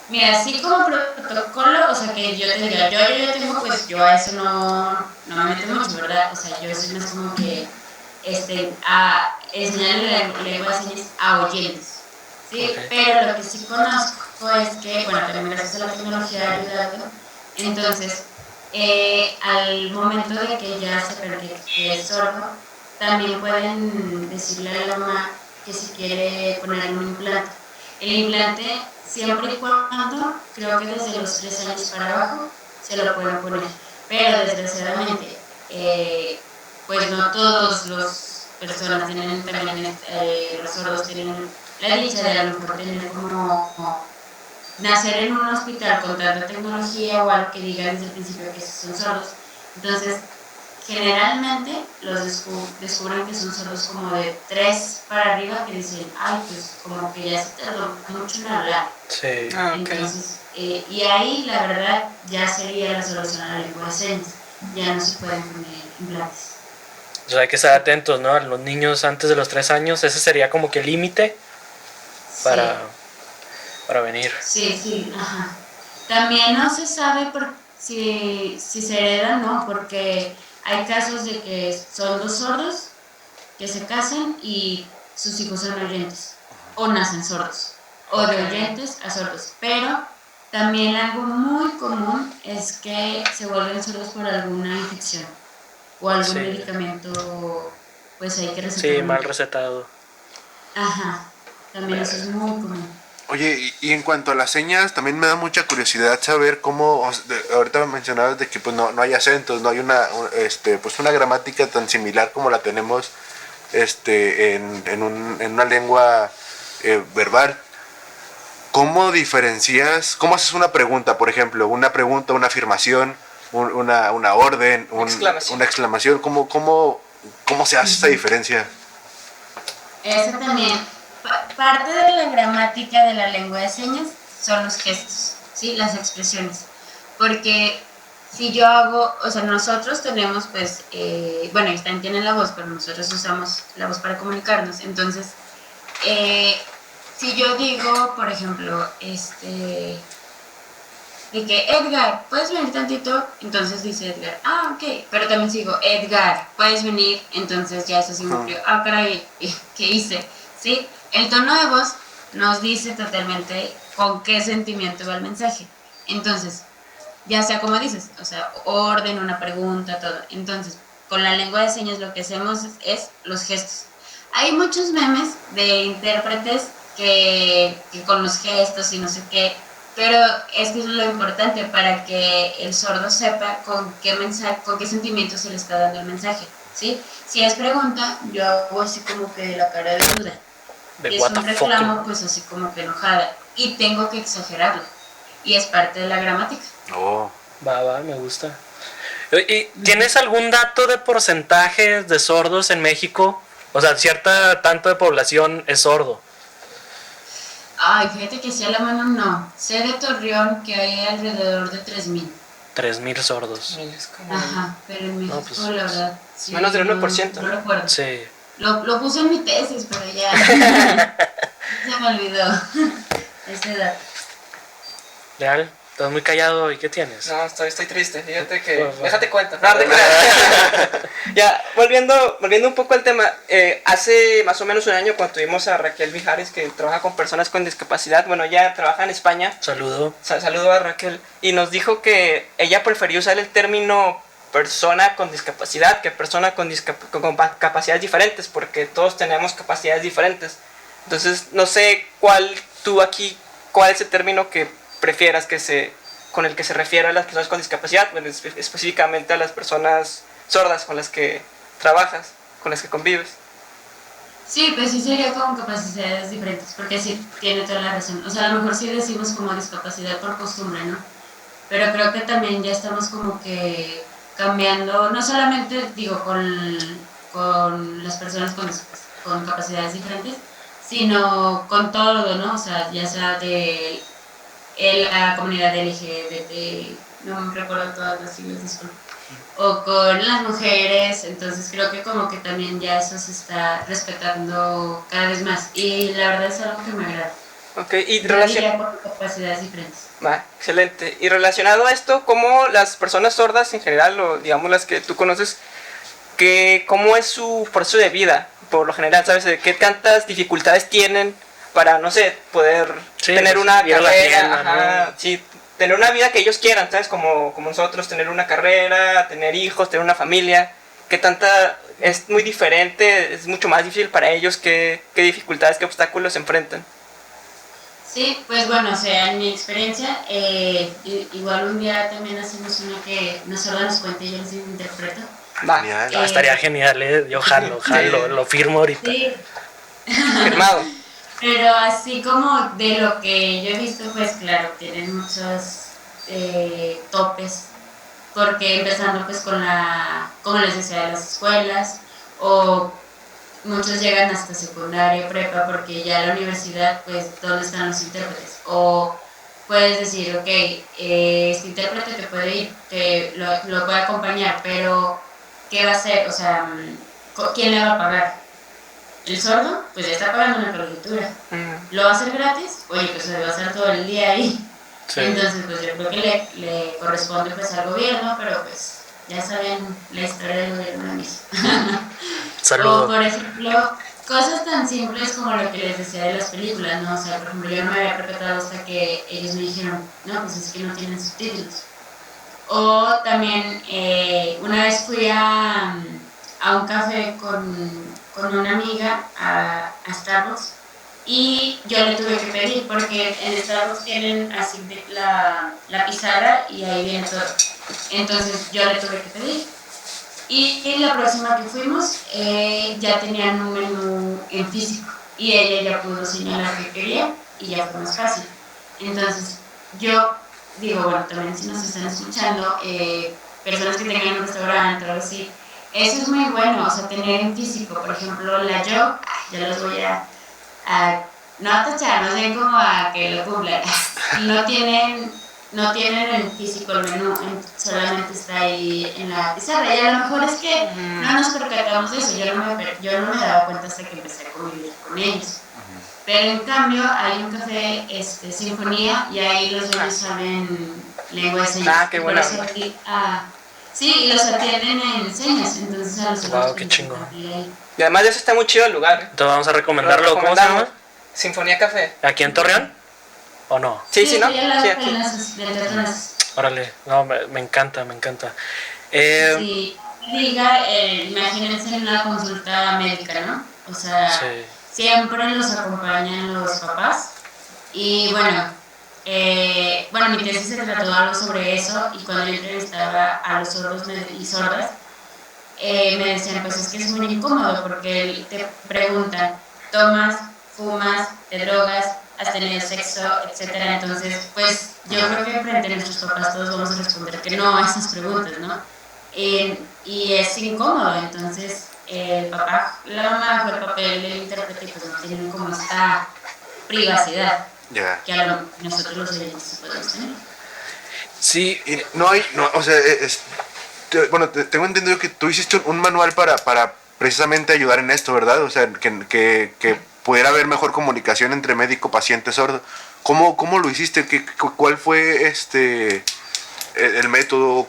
Mira, así como protocolo, o sea, que yo te diga, yo tengo, pues yo a eso no me meto mucho, ¿verdad? O sea, yo soy más como que enseñarle la lengua de señas a oyentes, ¿sí? Okay. Pero lo que sí conozco es que, bueno, también gracias a la tecnología ha ayudado, entonces, al momento de que ya se percibe que es sordo, también pueden decirle a la mamá que si quiere poner un implante. El implante, siempre y cuando, creo que desde los 3 años para abajo, se lo pueden poner. Pero desgraciadamente, pues no todas las personas tienen también, los sordos tienen la dicha de a lo mejor tener como nacer en un hospital con tanta tecnología o algo que digan desde el principio que son sordos. Entonces, generalmente los descubren que son sordos como de 3 para arriba, que dicen, ay, pues como que ya se tardó mucho en hablar. Sí. Okay. Entonces, y ahí la verdad ya sería la solución a la lengua de señas. Ya no se pueden poner implantes. O sea, hay que estar atentos, ¿no? A los niños antes de los 3 años, ese sería como que el límite para venir. Sí, ajá. También no se sabe si se hereda o no, porque hay casos de que son 2 sordos que se casan y sus hijos son oyentes, o nacen sordos, o de oyentes a sordos. Pero también algo muy común es que se vuelven sordos por alguna infección o algún medicamento, pues hay que recetar. Sí, mal recetado. Ajá, también eso es muy común. Oye, y en cuanto a las señas, también me da mucha curiosidad saber cómo, ahorita mencionabas de que pues no hay acentos, no hay pues una gramática tan similar como la tenemos en una lengua verbal. ¿Cómo diferencias, cómo haces una pregunta, por ejemplo, una afirmación, una orden, una exclamación? ¿Cómo se hace esta diferencia? Eso también. Parte de la gramática de la lengua de señas son los gestos, ¿sí? Las expresiones. Porque si yo hago, o sea, nosotros tenemos, pues, bueno, ellos también tienen la voz, pero nosotros usamos la voz para comunicarnos. Entonces, si yo digo, por ejemplo, de que Edgar, ¿puedes venir tantito? Entonces dice Edgar, ah, ok. Pero también si digo, Edgar, ¿puedes venir? Entonces ya eso significa, ah, caray, ¿qué hice? ¿Sí? El tono de voz nos dice totalmente con qué sentimiento va el mensaje. Entonces, ya sea como dices, o sea, orden, una pregunta, todo. Entonces, con la lengua de señas lo que hacemos es los gestos. Hay muchos memes de intérpretes que con los gestos y no sé qué, pero es que es lo importante para que el sordo sepa con qué mensaje, con qué sentimiento se le está dando el mensaje, ¿sí? Si es pregunta, yo hago así como que la cara de duda. Y es un reclamo, pues así como que enojada. Y tengo que exagerarlo. Y es parte de la gramática. Oh. Va, me gusta. ¿Y tienes algún dato de porcentajes de sordos en México? O sea, cierta tanto de población es sordo. Ay, fíjate que si a la mano no. Sé de Torreón que hay alrededor de 3,000. 3,000 sordos. Ajá, pero en México, pues, la verdad. Sí, menos del 1%. No recuerdo. Sí. Lo puse en mi tesis, pero ya se me olvidó ese dato. Real, estás muy callado. ¿Y qué tienes? No, estoy triste. Fíjate que... Bueno. Déjate cuenta. No, ya, volviendo un poco al tema. Hace más o menos un año cuando tuvimos a Raquel Mijares, que trabaja con personas con discapacidad. Bueno, ella trabaja en España. Saludo. Saludo a Raquel. Y nos dijo que ella prefería usar el término persona con discapacidad que persona con capacidades diferentes, porque todos tenemos capacidades diferentes. Entonces, no sé cuál es el término que prefieras con el que se refiere a las personas con discapacidad, bueno, específicamente a las personas sordas con las que trabajas, con las que convives. Sí, pues sí sería con capacidades diferentes, porque sí, tiene toda la razón. O sea, a lo mejor sí decimos como discapacidad por costumbre, ¿no? Pero creo que también ya estamos como que cambiando, no solamente digo con las personas con capacidades diferentes, sino con todo, ¿no? O sea, ya sea de la comunidad LGBT, no me recuerdo todas las siglas, disculpe, o con las mujeres, entonces creo que como que también ya eso se está respetando cada vez más y la verdad es algo que me agrada. Ok, y Yo diría por capacidades diferentes. Va, excelente. Y relacionado a esto, ¿cómo las personas sordas en general, o digamos las que tú conoces, cómo es su proceso de vida? Por lo general, ¿sabes? ¿Qué tantas dificultades tienen para, no sé, poder tener pues, una ir a la carrera? tienda, Ajá, ¿no? sí, tener una vida que ellos quieran, ¿sabes? Como nosotros, tener una carrera, tener hijos, tener una familia. ¿Qué tanta? Es muy diferente, es mucho más difícil para ellos. ¿Qué dificultades, qué obstáculos se enfrentan? Sí, pues bueno, o sea, en mi experiencia, igual un día también hacemos una que no solo nos cuente y yo les interpreto. Va, Genial. Estaría genial, yo jalo, lo firmo ahorita. Sí, firmado. pero así como de lo que yo he visto, pues claro, tienen muchos topes, porque empezando pues como les decía, de las escuelas, o muchos llegan hasta secundaria, prepa, porque ya la universidad, pues, ¿dónde están los intérpretes? O puedes decir, ok, este intérprete te puede ir, lo puede acompañar, pero ¿qué va a hacer? O sea, ¿quién le va a pagar? ¿El sordo? Pues ya está pagando una colegiatura. ¿Lo va a hacer gratis? Oye, pues se va a hacer todo el día ahí. Sí. Entonces, pues yo creo que le corresponde pues al gobierno, pero pues ya saben la historia del gobierno de México. Saludos. O por ejemplo, cosas tan simples como lo que les decía de las películas, ¿no? O sea, por ejemplo, yo no me había percatado hasta que ellos me dijeron, no, pues es que no tienen subtítulos. O también, una vez fui a un café con una amiga a Starbucks y yo le tuve que pedir porque en Starbucks tienen así la pizarra y ahí viene todo. Entonces yo le tuve que pedir. Y la próxima que fuimos ya tenían un menú en físico y ella ya pudo señalar que quería y ya fue más fácil. Entonces yo digo, bueno, también si nos están escuchando, personas que tengan un restaurante o algo así, eso es muy bueno, o sea, tener en físico, por ejemplo, la yo, ya los voy a no a tachar, no sé cómo a que lo cumplan, no tienen en físico el menú, solamente está ahí en la pizarra. Y a lo mejor es que no nos percatamos de eso, yo no me daba cuenta hasta que empecé a convivir con ellos. Pero en cambio hay un café Sinfonía y ahí los dueños saben lengua de señas. Ah, qué bueno. Sí, y los atienden en señas, entonces a los wow, qué chingón. Y además de eso está muy chido el lugar. Entonces vamos a recomendarlo. ¿Cómo se llama? Sinfonía Café. ¿Aquí en Torreón? ¿O no? Sí, ¿no? Sí, aquí. Órale, no, me encanta. Sí, diga, imagínense en una consulta médica, ¿no? O sea, sí. Siempre los acompañan los papás. Y bueno, mi tesis se trató algo sobre eso y cuando yo entrevistaba a los sordos y sordas, me decían, pues es que es muy incómodo porque te preguntan, ¿tomas, fumas, te drogas, has tenido sexo, etcétera? Entonces, pues yo creo que frente a nuestros papás todos vamos a responder que no a esas preguntas, ¿no? Y es incómodo, entonces la mamá fue el papel del intérprete y pues no tienen como esta privacidad que nosotros los oyentes podemos tener. Sí, y o sea, bueno, tengo entendido que tú hiciste un manual para precisamente ayudar en esto, ¿verdad? O sea, que pudiera haber mejor comunicación entre médico, paciente, sordo. ¿Cómo lo hiciste? ¿Cuál fue el método?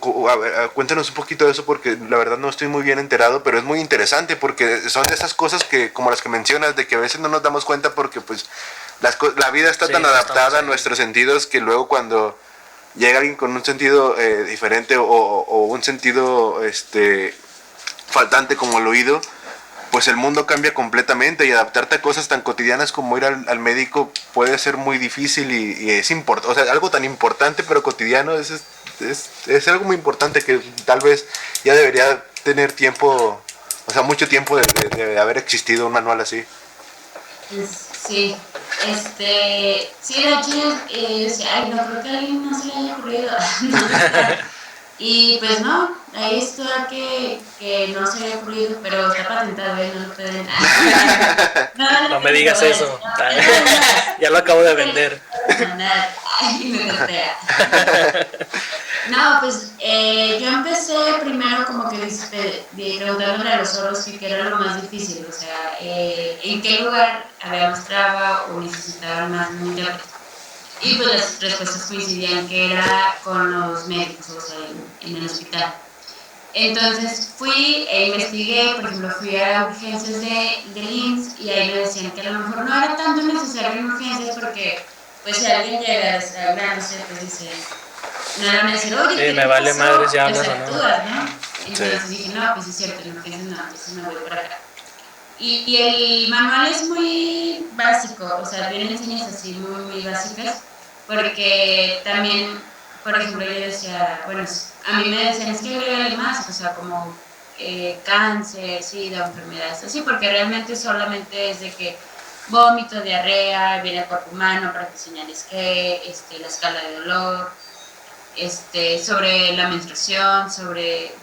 Cuéntanos un poquito de eso porque la verdad no estoy muy bien enterado, pero es muy interesante porque son de esas cosas que, como las que mencionas, de que a veces no nos damos cuenta porque pues la vida está tan adaptada a nuestros sentidos que luego cuando llega alguien con un sentido diferente o un sentido faltante como el oído, pues el mundo cambia completamente y adaptarte a cosas tan cotidianas como ir al médico puede ser muy difícil y es importante, o sea, algo tan importante pero cotidiano es algo muy importante que tal vez ya debería tener tiempo, o sea, mucho tiempo de haber existido un manual así. Sí, sí, de hecho, ay, no creo que a alguien no se le haya ocurrido. Y pues no, ahí está que no se había ocurrido, pero está patentado, no lo pueden. No me digas eso. Ya lo acabo de vender. Ay, me cortea. No, pues yo empecé primero como que preguntándole a los sordos que qué era lo más difícil, o sea, en qué lugar había más traba o necesitaban más un intérprete. Y pues las respuestas coincidían que era con los médicos, o sea, en el hospital. Entonces fui e investigué, por ejemplo, fui a urgencias de IMSS y ahí me decían que a lo mejor no era tanto necesario en urgencias porque, pues si alguien llega desangrándose, pues dice, no van a decir, oye, ¿qué me vale pasó? madre si hablas Pues o no. actúas, ¿no? Entonces dije, no, pues es cierto, en urgencias no, entonces me voy para acá. Y el manual es muy básico, o sea, vienen enseñanzas así muy básicas, porque también, por ejemplo, yo decía, bueno, a mí me decían, es que agregarle más, o sea, como cáncer, sida, enfermedades así, porque realmente solamente es de que vómito, diarrea, viene al cuerpo humano para que señales que, la escala de dolor, sobre la menstruación,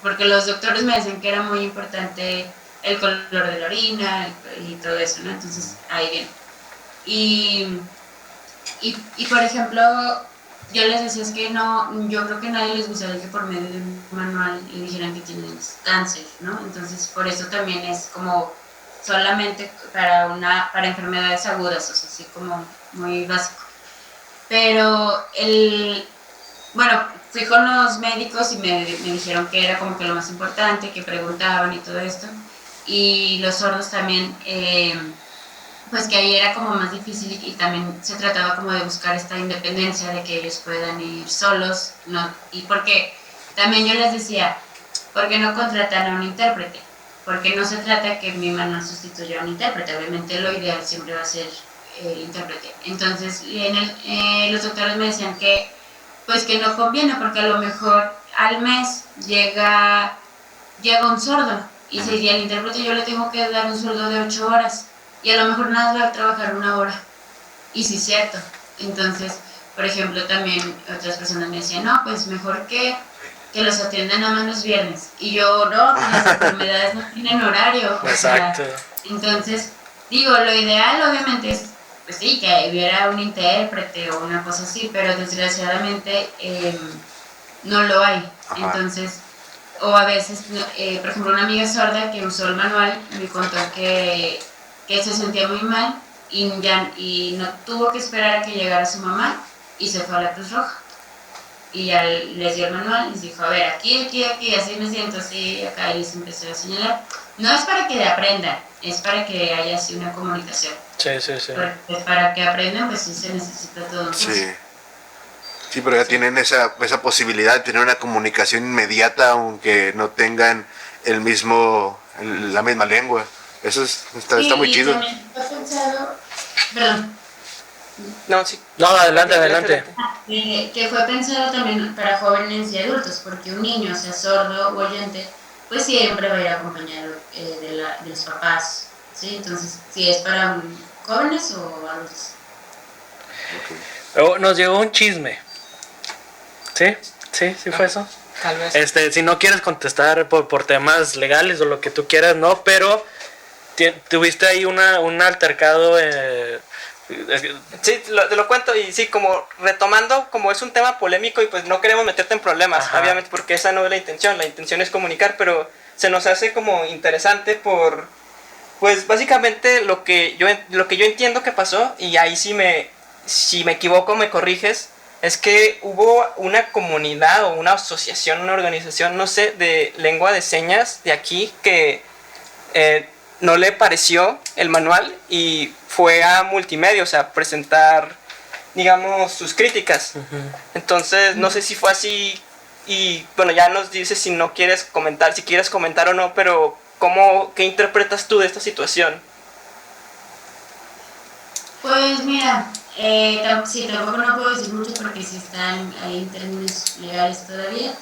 porque los doctores me decían que era muy importante el color de la orina y todo eso, ¿no? Entonces, ahí viene. Y por ejemplo, yo les decía, es que no, yo creo que a nadie les gustaría que por medio de un manual le dijeran que tienen cáncer, ¿no? Entonces, por eso también es como solamente para enfermedades agudas, o sea, así como muy básico. Pero bueno, fui con los médicos y me dijeron que era como que lo más importante, que preguntaban y todo esto. Y los sordos también, pues que ahí era como más difícil y también se trataba como de buscar esta independencia, de que ellos puedan ir solos, ¿no? Y porque también yo les decía, ¿por qué no contratan a un intérprete? Porque no se trata que mi manual sustituya a un intérprete, obviamente lo ideal siempre va a ser el intérprete. Entonces, los doctores me decían que pues que no conviene, porque a lo mejor al mes llega un sordo y si al intérprete yo le tengo que dar un sueldo de 8 horas y a lo mejor nada más va a trabajar 1 hora. Y sí es cierto. Entonces, por ejemplo, también otras personas me decían, no, pues mejor que los atiendan nada más los viernes. Y yo, no, pues las enfermedades no tienen horario. Exacto. Entonces, digo, lo ideal obviamente es, pues sí, que hubiera un intérprete o una cosa así, pero desgraciadamente no lo hay. Ajá. Entonces, o a veces, por ejemplo, una amiga sorda que usó el manual me contó que se sentía muy mal y no tuvo que esperar a que llegara su mamá y se fue a la Cruz Roja. Y ya les dio el manual y les dijo, a ver, aquí, así me siento, así, acá, y les empezó a señalar. No es para que aprendan, es para que haya así una comunicación. Sí. Porque para que aprendan, pues sí se necesita todo. Sí. Sí, pero ya tienen esa posibilidad de tener una comunicación inmediata, aunque no tengan la misma lengua. Eso está muy chido. También fue pensado, perdón. No, sí. No, adelante. Que fue pensado también para jóvenes y adultos, porque un niño, sea sordo o oyente, pues siempre va a ir acompañado de los papás, ¿sí? Entonces, si es para jóvenes o adultos. Okay. Luego nos llegó un chisme. ¿Sí fue eso? Tal vez. Si no quieres contestar por temas legales o lo que tú quieras, no, pero tuviste ahí un altercado. Sí, te lo cuento y sí, como retomando, como es un tema polémico y pues no queremos meterte en problemas, ajá, obviamente, porque esa no es la intención es comunicar, pero se nos hace como interesante pues básicamente lo que yo entiendo que pasó, y ahí si me equivoco me corriges, es que hubo una comunidad o una asociación, una organización, no sé, de lengua de señas de aquí que no le pareció el manual y fue a Multimedia, o sea, presentar, digamos, sus críticas. Uh-huh. Entonces, no sé si fue así y, bueno, ya nos dices si no quieres comentar, si quieres comentar o no, pero ¿qué interpretas tú de esta situación? Pues mira, sí, tampoco no puedo decir mucho porque sí están ahí en términos legales todavía.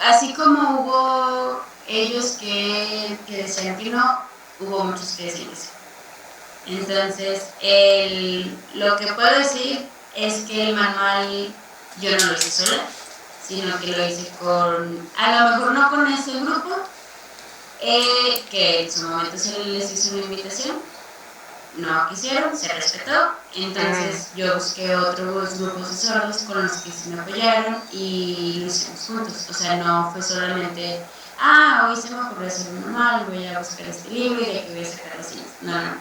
Así como hubo ellos que decían que no, hubo muchos que decían que sí. Entonces, lo que puedo decir es que el manual yo no lo hice sola, sino que lo hice con, a lo mejor no con ese grupo, que en su momento se les hizo una invitación, no quisieron, se respetó, entonces yo busqué otros grupos de sordos con los que se me apoyaron y lo hicimos juntos, o sea, no fue solamente, hoy se me ocurrió hacer un manual, voy a buscar este libro y de aquí voy a sacar las señas, no,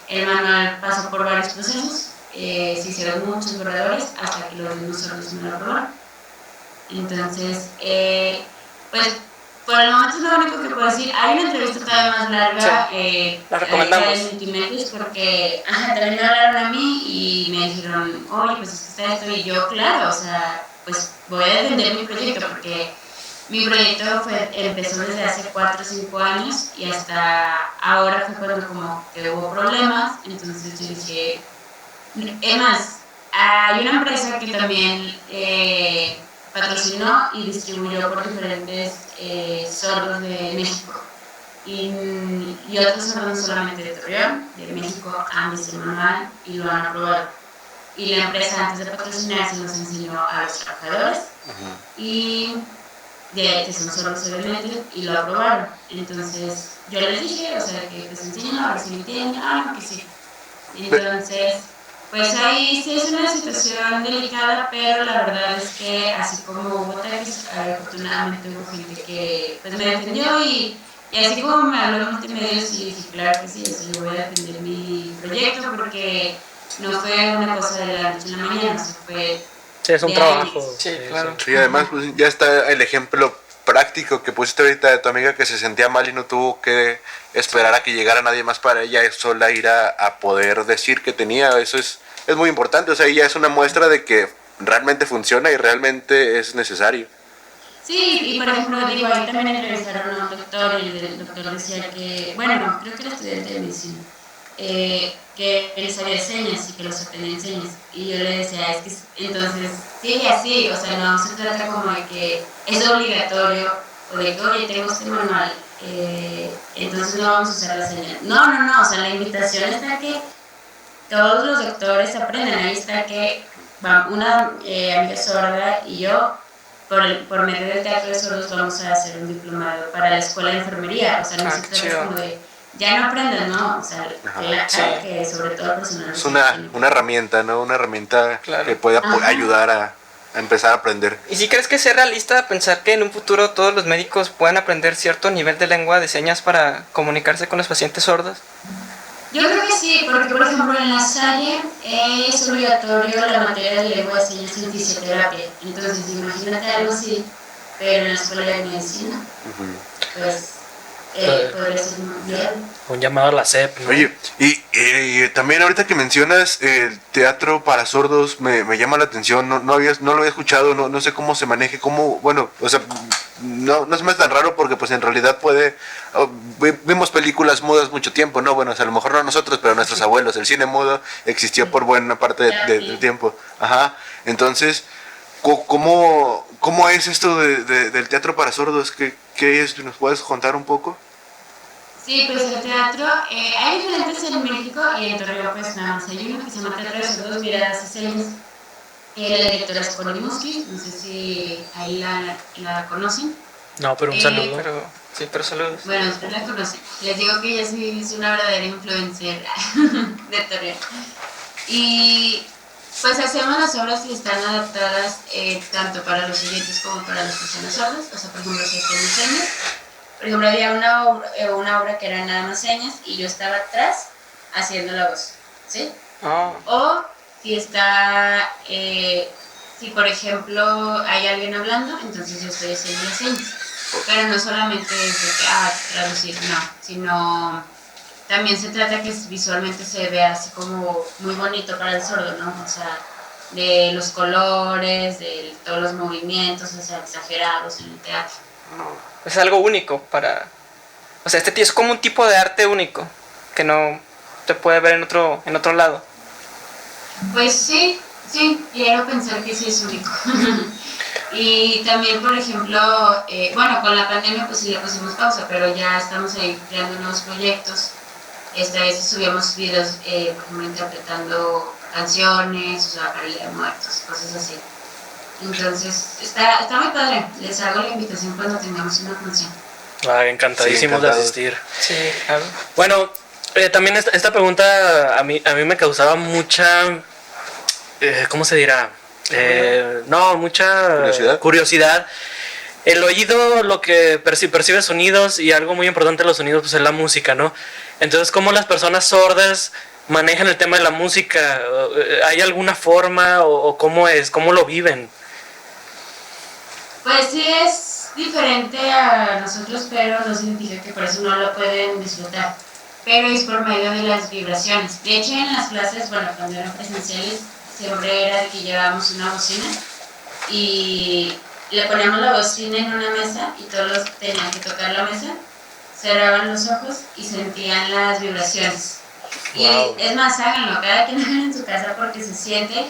el manual pasó por varios procesos, se hicieron muchos borradores hasta que los mismos sordos me lo aprobaron, entonces, pues, por el momento es lo único que puedo decir. Hay una entrevista todavía más larga, la recomendamos. en Multimedios, porque también me hablaron a mí y me dijeron, oye, pues es que está esto, y yo, claro, o sea, pues voy a defender mi proyecto, porque mi proyecto empezó desde hace 4 o 5 años y hasta ahora fue cuando como que hubo problemas, entonces yo dije, es más, hay una empresa que también patrocinó y distribuyó por diferentes sordos de México y otros sordos solamente de Torreón, de México han visto el manual y lo han aprobado. Y la empresa antes de patrocinar se nos enseñó a los trabajadores y que son sordos obviamente y lo aprobaron. Entonces yo les dije, o sea, que pues enseñen a ver si lo entienden, que sí. Entonces, pues ahí sí es una situación delicada, pero la verdad es que así como hubo ataques, afortunadamente hubo gente que pues me defendió y así como me habló en multimedios y dije, claro que sí, yo voy a defender mi proyecto porque no fue una cosa de la noche a la mañana, fue... Sí, es un trabajo. Sí, claro. Sí, además pues, ya está el ejemplo práctico que pusiste ahorita de tu amiga que se sentía mal y no tuvo que esperar a que llegara nadie más para ella sola ir a poder decir que tenía. Eso es muy importante, o sea, ella es una muestra de que realmente funciona y realmente es necesario. Sí, y por ejemplo, digo, ahí también entrevistaron a un doctor y el doctor decía que, bueno, creo que era estudiante de medicina, que él sabía señas y que los aprendía en señas. Y yo le decía, es que entonces, sí, así, o sea, no se trata como de que es obligatorio o de que, oye, tengo este manual, entonces no vamos a usar la señal. No, o sea, la invitación está que todos los doctores aprendan. Ahí está que una amiga sorda y yo, por medio del teatro de sordos, vamos a hacer un diplomado para la escuela de enfermería. O sea, no se trata como de, ya no aprendan, ¿no? O sea, claro que sobre todo personal. Es una herramienta, ¿no? Una herramienta que puede ayudar a empezar a aprender. ¿Y si crees que sea realista pensar que en un futuro todos los médicos puedan aprender cierto nivel de lengua de señas para comunicarse con los pacientes sordos? Yo creo que sí, porque por ejemplo en la Salle es obligatorio la materia de lengua de señas en fisioterapia. Entonces imagínate algo así, pero en la escuela de medicina, pues podría ser bien. Un llamado a la SEP, ¿no? Oye, y también ahorita que mencionas el teatro para sordos me llama la atención, no lo había escuchado, no sé cómo se maneje, bueno, o sea, no se me hace tan raro porque pues en realidad vimos películas mudas mucho tiempo, ¿no? Bueno, o sea, a lo mejor no nosotros, pero nuestros abuelos, el cine mudo existió por buena parte del tiempo. Ajá, entonces, ¿cómo es esto del teatro para sordos? ¿Qué es? ¿Nos puedes contar un poco? Sí, pues el teatro, hay diferentes en México y en Torreón pues nada más hay uno que se llama Teatro de Sordos Miradas y Señas. La directora es Connie Musquiz, no sé si ahí la conocen. No, pero un saludo. Pero saludos. Bueno, usted la conoce. Les digo que ella sí es una verdadera influencer de Torreón. Y pues hacemos las obras que están adaptadas tanto para los oyentes como para las personas sordas. O sea, por ejemplo, si hacemos señas. Por ejemplo, había una obra que era nada más señas y yo estaba atrás haciendo la voz, ¿sí? O si está, si por ejemplo hay alguien hablando, entonces yo estoy haciendo las señas. Pero no solamente es de que, traducir, no, sino también se trata que visualmente se vea así como muy bonito para el sordo, ¿no? O sea, de los colores, de todos los movimientos, o sea, exagerados en el teatro. Es algo único o sea, es como un tipo de arte único que no te puede ver en otro lado. Pues sí, quiero pensar que sí es único. Y también, por ejemplo, bueno, con la pandemia pues sí le pusimos pausa, pero ya estamos ahí creando nuevos proyectos. Esta vez subíamos videos, por ejemplo, interpretando canciones, o sea, para el Día de Muertos, cosas así. Entonces, está muy padre. Les hago la invitación cuando tengamos una función. Encantadísimos Sí, de encantado. asistir. Sí, claro. Bueno, también esta pregunta a mí me causaba mucha, ¿cómo se dirá? No, mucha ¿Curiosidad? El oído, lo que percibe sonidos, y algo muy importante de los sonidos pues es la música, ¿no? Entonces, ¿cómo las personas sordas manejan el tema de la música? ¿Hay alguna forma o cómo es? ¿Cómo lo viven? Pues sí es diferente a nosotros, pero no significa que por eso no lo pueden disfrutar. Pero es por medio de las vibraciones. De hecho, en las clases, bueno, cuando eran presenciales, siempre era que llevábamos una bocina y le poníamos la bocina en una mesa y todos tenían que tocar la mesa, cerraban los ojos y sentían las vibraciones. Wow. Y es más, háganlo, cada quien hagan en su casa porque se siente.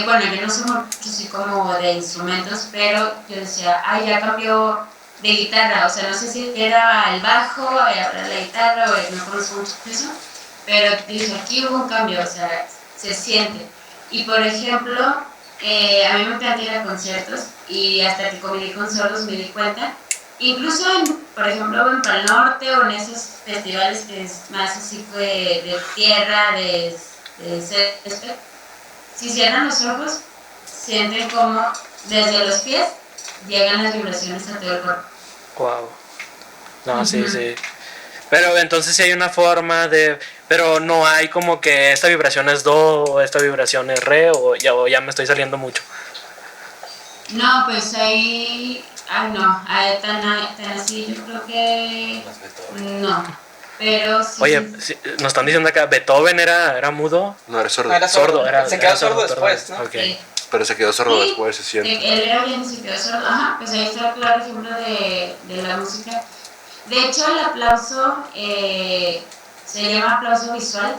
Bueno, yo no soy mucho así como de instrumentos, pero yo decía, ya cambió de guitarra, o sea, no sé si era el bajo, ahora la guitarra, o no conozco mucho eso, pero dije, aquí hubo un cambio, o sea, se siente. Y por ejemplo, a mí me encanta ir a conciertos y hasta que conviví con sordos me di cuenta, incluso por ejemplo en Pal Norte o en esos festivales que es más así de tierra, de césped, si cierran los ojos, sienten como desde los pies llegan las vibraciones a todo el cuerpo. Wow. No, sí. Pero entonces sí hay una forma de... Pero no hay como que esta vibración es do, o esta vibración es re, o ya me estoy saliendo mucho. No, pues ahí... no, tan así yo creo que... No. Pero sí. Oye, sí, nos están diciendo acá, ¿Beethoven era mudo? No, era sordo. No, era sordo. era Se quedó sordo perdón. después, ¿no? Okay. Pero se quedó sordo Sí, después, es cierto. Él era bien y se quedó sordo. Ajá, pues ahí está el claro ejemplo de la música. De hecho, el aplauso se llama aplauso visual,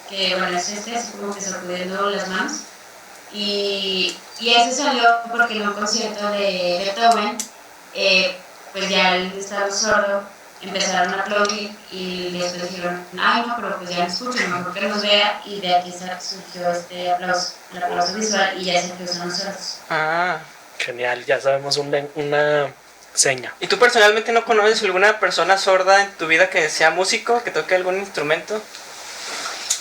que bueno, es así como que sacudiendo las manos. Y ese salió porque en un concierto de Beethoven, pues ya él estaba sordo, empezaron a aplaudir y después dijeron, no, pero pues ya no escucho, mejor que nos vea, y de aquí surgió este aplauso, el aplauso visual, y ya se empezaron los sordos. Genial, ya sabemos una seña. ¿Y tú personalmente no conoces alguna persona sorda en tu vida que sea músico, que toque algún instrumento?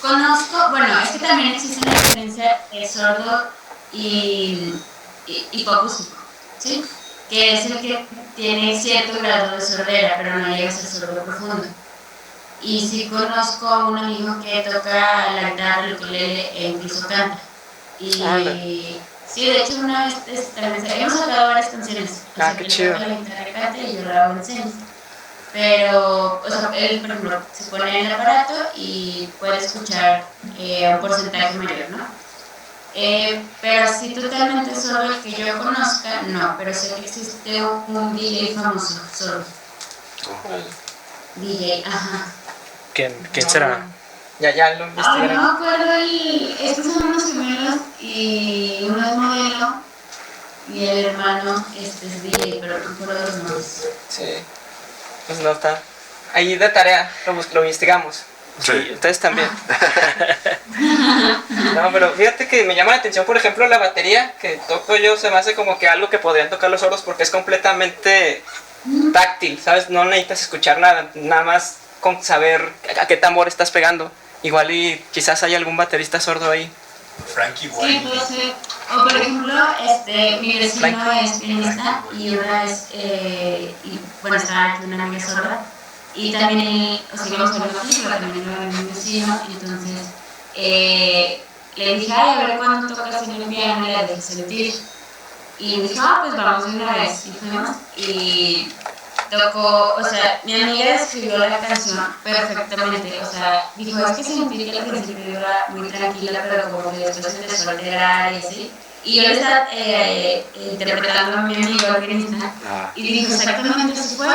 Conozco, bueno, es que también existe una diferencia de sordo y hipoacústico, ¿sí? Que es el que tiene cierto grado de sordera, pero no llega a ser sordo profundo. Y sí conozco a un amigo que toca la guitarra, el ukelele e incluso canta. Y sí, de hecho una vez también hemos sacado varias canciones. Qué chido. Él toca la guitarra, canta y yo la hago en series. Pero, o sea, él, por ejemplo, se pone en el aparato y puede escuchar un porcentaje mayor, ¿no? Pero así totalmente sordo el que yo conozca, no, pero sé que existe un DJ famoso sordo. DJ, ajá. ¿Quién será? Ya lo No investigaré. me acuerdo, estos son unos gemelos y uno es modelo y el hermano es DJ, pero no recuerdo los nombres. Sí. Pues no está. Ahí de tarea lo investigamos. Sí. Y ustedes también. No, pero fíjate que me llama la atención, por ejemplo, la batería que toco yo. Se me hace como que algo que podrían tocar los sordos porque es completamente táctil, ¿sabes? No necesitas escuchar nada más con saber a qué tambor estás pegando. Igual y quizás hay algún baterista sordo ahí. Frankie Sí, White. puede ser. O por ejemplo, mi vecino es pianista y una vez, bueno, estaba aquí una amiga sorda y también, o sea, íbamos a ver una película, también era mi vecino, entonces le dije, a ver cuándo tocas en el piano, y la dejé sentir. Y me dijo, pues vamos de una vez, y fuimos, y tocó, o sea, mi amiga describió la canción perfectamente, o sea, dijo, es que sentí que al principio era muy tranquila, pero como que después empezó a alterar y así. Y yo le estaba interpretando a mi amigo, el pianista, y dijo, exactamente así fue.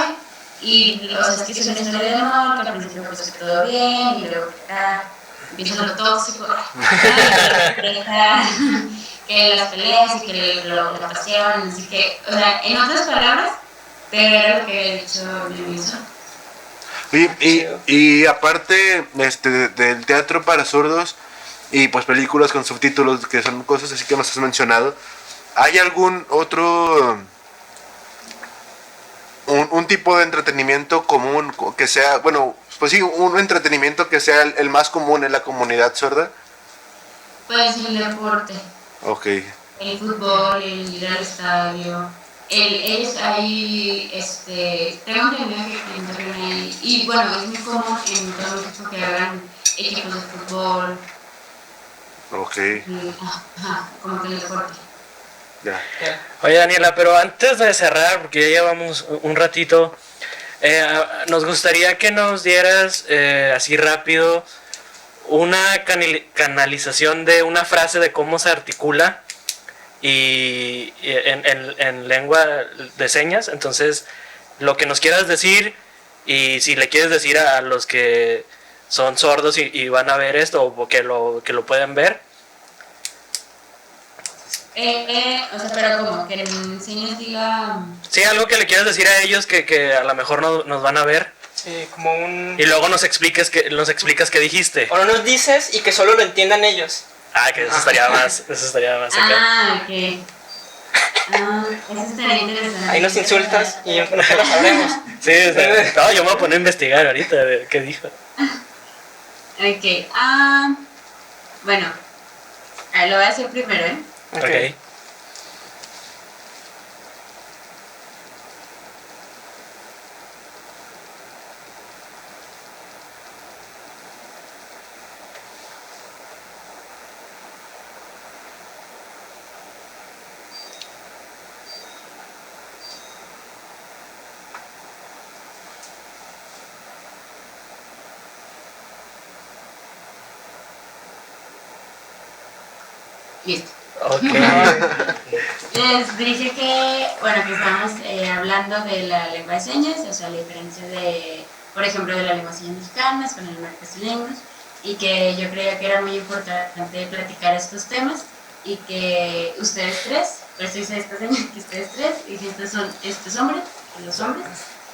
Y, o sea, es que es una historia de amor, que al principio pues que todo bien, y luego empieza lo tóxico, que las peleas y que la pasión, así que, o sea, en otras palabras, pero era lo que había dicho mi amigo. Y aparte del teatro para sordos y pues películas con subtítulos, que son cosas así que nos has mencionado, ¿Hay algún otro, un tipo de entretenimiento común que sea, bueno, pues sí, un entretenimiento que sea el más común en la comunidad sorda? Pues el deporte, Ok, el fútbol, el ir al estadio. Ellos ahí, tengo entendido que también hay, y bueno, es muy común en todo México que hagan equipos de fútbol, ok, como que el deporte. ya. Oye, Daniela, pero antes de cerrar, porque ya llevamos un ratito, nos gustaría que nos dieras así rápido una canalización de una frase de cómo se articula y en lengua de señas. Entonces, lo que nos quieras decir y si le quieres decir a los que son sordos y van a ver esto o que lo pueden ver. O sea, pero como que en señas diga... Sí, algo que le quieras decir a ellos que a lo mejor nos van a ver. Sí, como un... Y luego nos explicas qué dijiste. O no nos dices y que solo lo entiendan ellos. Ah, que eso estaría más acá. Ah, ok. Eso estaría interesante. Ahí nos insultas y no te lo sabremos. Sí, no, yo me voy a poner a investigar ahorita a ver qué dijo. Ok, bueno, lo voy a hacer primero, ¿eh? Ok. Listo. Ok. Les dije que, bueno, que estamos hablando de la lengua de señas, o sea, la diferencia de, por ejemplo, de la lengua de señas mexicanas con el marcasilengües, y que yo creía que era muy importante platicar estos temas, y que ustedes tres, por eso hice esta señal, que ustedes tres, y que estos hombres, los hombres.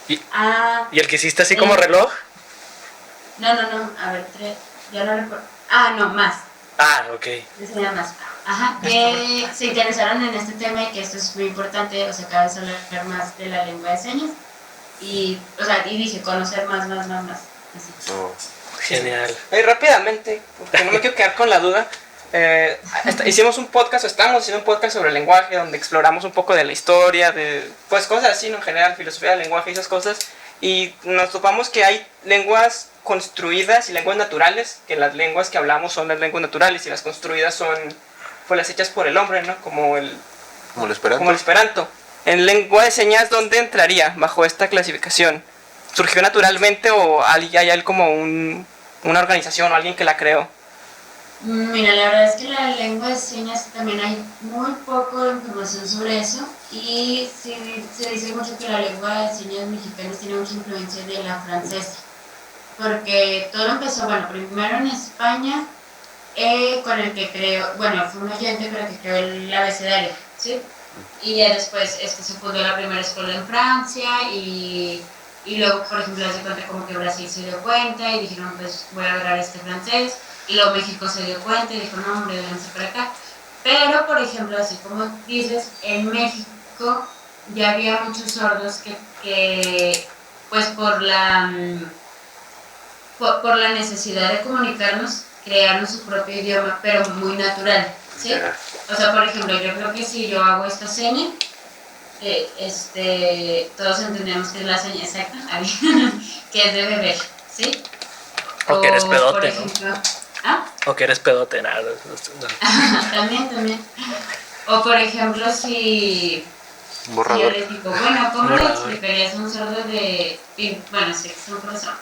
¿Y el que hiciste así como reloj? No, a ver, tres, ya no recuerdo. No, más. Ah, ok. Enseñar más. Ajá, que se interesaron en este tema y que esto es muy importante, o sea, cada vez hablar más de la lengua de señas y, o sea, y dije conocer más, así. Oh. Genial. Rápidamente, porque no me quiero quedar con la duda. Hicimos un podcast, o estamos haciendo un podcast sobre el lenguaje, donde exploramos un poco de la historia, de pues cosas así, ¿no? En general, filosofía del lenguaje y esas cosas. Y nos topamos que hay lenguas construidas y lenguas naturales, que las lenguas que hablamos son las lenguas naturales y las construidas son pues las hechas por el hombre, ¿no? Como el Esperanto. En lengua de señas, ¿dónde entraría bajo esta clasificación? ¿Surgió naturalmente o hay como una organización o alguien que la creó? Mira, la verdad es que la lengua de señas también hay muy poco información sobre eso y sí, se dice mucho que la lengua de señas mexicanas tiene mucha influencia de la francesa, porque todo empezó, bueno, primero en España, con el que creó, bueno, fue un oyente con el que creó el abecedario, ¿sí? Y ya después se fundó la primera escuela en Francia y luego, por ejemplo, hace cuenta como que Brasil se dio cuenta y dijeron, pues voy a agarrar este francés, y luego México se dio cuenta y dijo, no, hombre, vénganse para acá. Pero, por ejemplo, así como dices, en México ya había muchos sordos que pues por la necesidad de comunicarnos, crearon su propio idioma, pero muy natural, ¿sí? O sea, por ejemplo, yo creo que si yo hago esta seña, todos entendemos que es la seña exacta, que es de beber, ¿sí? O que eres pedote, por ejemplo, O que eres pedote, nada. No. También. O por ejemplo, si yo les digo, bueno, ¿cómo le explicarías a un sordo de, bueno, sí, son personas,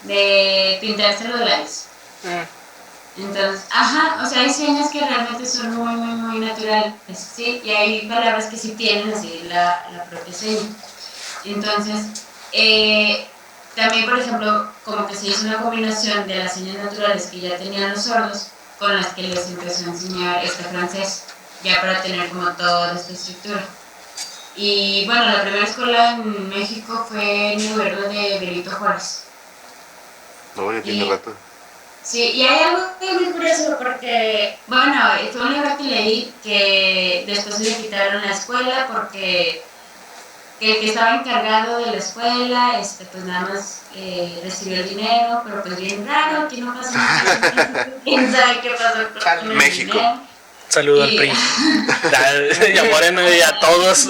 de pintarse los labios? Entonces, o sea, hay señas que realmente son muy naturales, ¿sí? Y hay palabras que sí tienen así la propia seña. Entonces, también, por ejemplo, como que se hizo una combinación de las señas naturales que ya tenían los sordos con las que les empezó a enseñar este francés, ya para tener como toda esta estructura. Y bueno, la primera escuela en México fue en el gobierno de Benito Juárez. No, ya tiene rato. Sí, y hay algo que es muy curioso porque, bueno, fue un libro que leí que después le quitaron la escuela porque el que estaba encargado de la escuela, pues nada más recibió el dinero, pero pues bien raro, aquí no pasó nada, quién sabe qué pasó con el México. dinero. Saludo al PRI. Y a Moreno y a todos.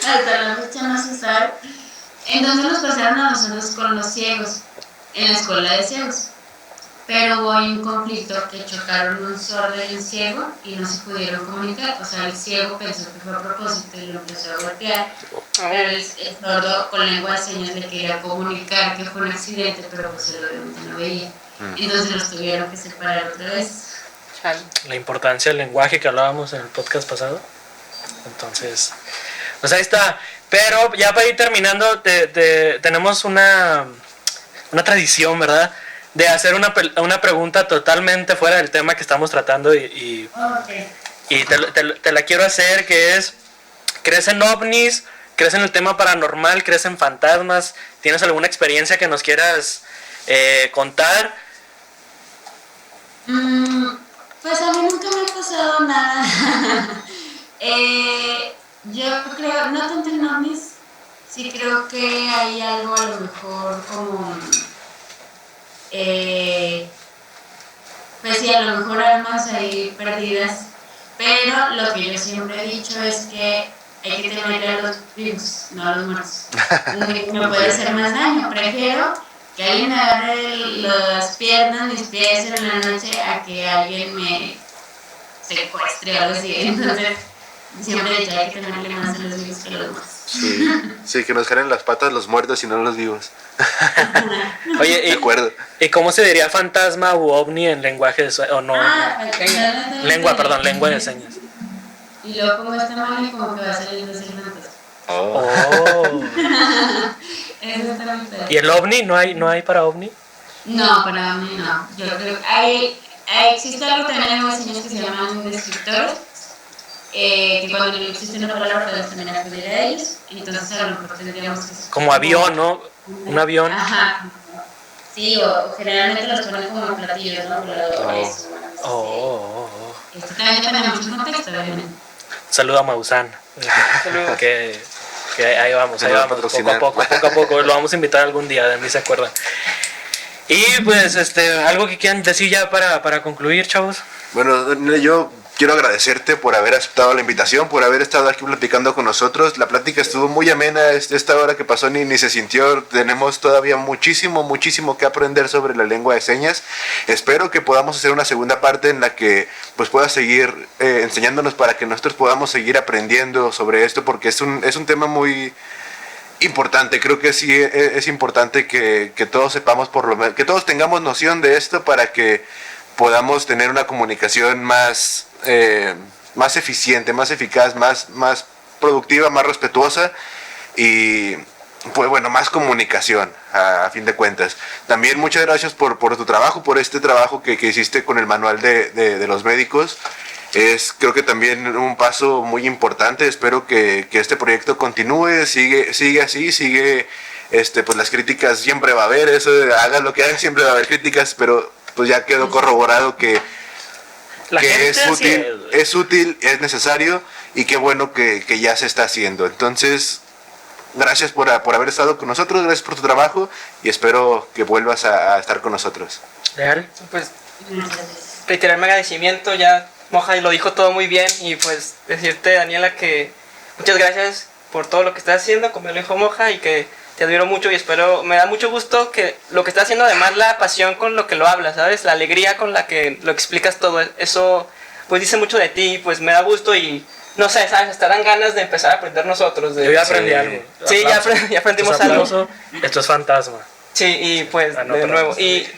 Hasta la fecha no se sabe. Entonces nos pasaron a nosotros con los ciegos, en la escuela de ciegos. Pero hubo un conflicto que chocaron un sordo y un ciego y no se pudieron comunicar. O sea, el ciego pensó que fue a propósito y lo empezó a golpear. Pero el sordo con lengua de señas le quería comunicar que fue un accidente, pero pues él obviamente no veía. Entonces los tuvieron que separar otra vez. La importancia del lenguaje que hablábamos en el podcast pasado. Entonces, pues ahí está. Pero ya para ir terminando, tenemos una tradición, ¿verdad? De hacer una pregunta totalmente fuera del tema que estamos tratando y te la quiero hacer, que es, ¿crees en ovnis? ¿Crees en el tema paranormal? ¿Crees en fantasmas? ¿Tienes alguna experiencia que nos quieras contar? Pues a mí nunca me ha pasado nada. Yo creo, no tanto en ovnis, sí creo que hay algo a lo mejor como... pues sí, a lo mejor almas ahí perdidas, pero lo que yo siempre he dicho es que hay que temerle a los vivos, no a los muertos. Me puede hacer más daño, prefiero que alguien me agarre las piernas, mis pies en la noche a que alguien me secuestre o algo así. Entonces, siempre he dicho hay que temerle más a los vivos que a los muertos. Sí, que nos jalen las patas los muertos y no los vivos. Oye, de acuerdo. ¿Y cómo se diría fantasma u ovni en lenguaje de sueños? O no, lengua de señas. Y luego como esta mano como que va saliendo así el fantasma. Oh. Eso está muy padre. ¿Y el ovni? ¿No hay para ovni? No, para mí no. Yo creo que existe algo también en los señores que se llaman descriptores. Que cuando no existe una palabra podemos también acudir a ellos. Entonces a lo mejor tendríamos que... Como avión, ¿no? Un avión. Ajá. Sí, o generalmente los ponen como platillos, ¿no? Voladores. Esto también depende mucho del contexto, obviamente. Saludo a Maussan. que ahí vamos, poco a poco. Lo vamos a invitar algún día, de mí se acuerdan. Y pues algo que quieran decir ya para concluir, chavos. Bueno, yo quiero agradecerte por haber aceptado la invitación, por haber estado aquí platicando con nosotros. La plática estuvo muy amena, esta hora que pasó ni se sintió. Tenemos todavía muchísimo que aprender sobre la lengua de señas. Espero que podamos hacer una segunda parte en la que pues puedas seguir enseñándonos para que nosotros podamos seguir aprendiendo sobre esto, porque es un tema muy importante. Creo que sí es importante que todos sepamos, por lo menos, que todos tengamos noción de esto para que podamos tener una comunicación más eficiente, más eficaz, más productiva, más respetuosa y pues bueno, más comunicación a fin de cuentas. También muchas gracias por tu trabajo, por este trabajo que hiciste con el manual de los médicos. Es creo que también un paso muy importante. Espero que este proyecto continúe, sigue así, pues las críticas siempre va a haber, eso hagan lo que hagan, siempre va a haber críticas, pero pues ya quedó corroborado que es útil, es necesario y qué bueno que ya se está haciendo. Entonces, gracias por haber estado con nosotros, gracias por tu trabajo y espero que vuelvas a estar con nosotros. ¿Real? Pues reiterar mi agradecimiento, ya Moja lo dijo todo muy bien y pues decirte, Daniela, que muchas gracias por todo lo que estás haciendo, como lo dijo Moja, y que te admiro mucho y me da mucho gusto que lo que estás haciendo, además la pasión con lo que lo hablas, ¿sabes? La alegría con la que lo explicas todo, eso pues dice mucho de ti, pues me da gusto y no sé, ¿sabes? Hasta dan ganas de empezar a aprender nosotros. Yo ya aprendí algo. Sí, ya aprendimos algo. Esto es fantasma. Sí, y pues de nuevo. Y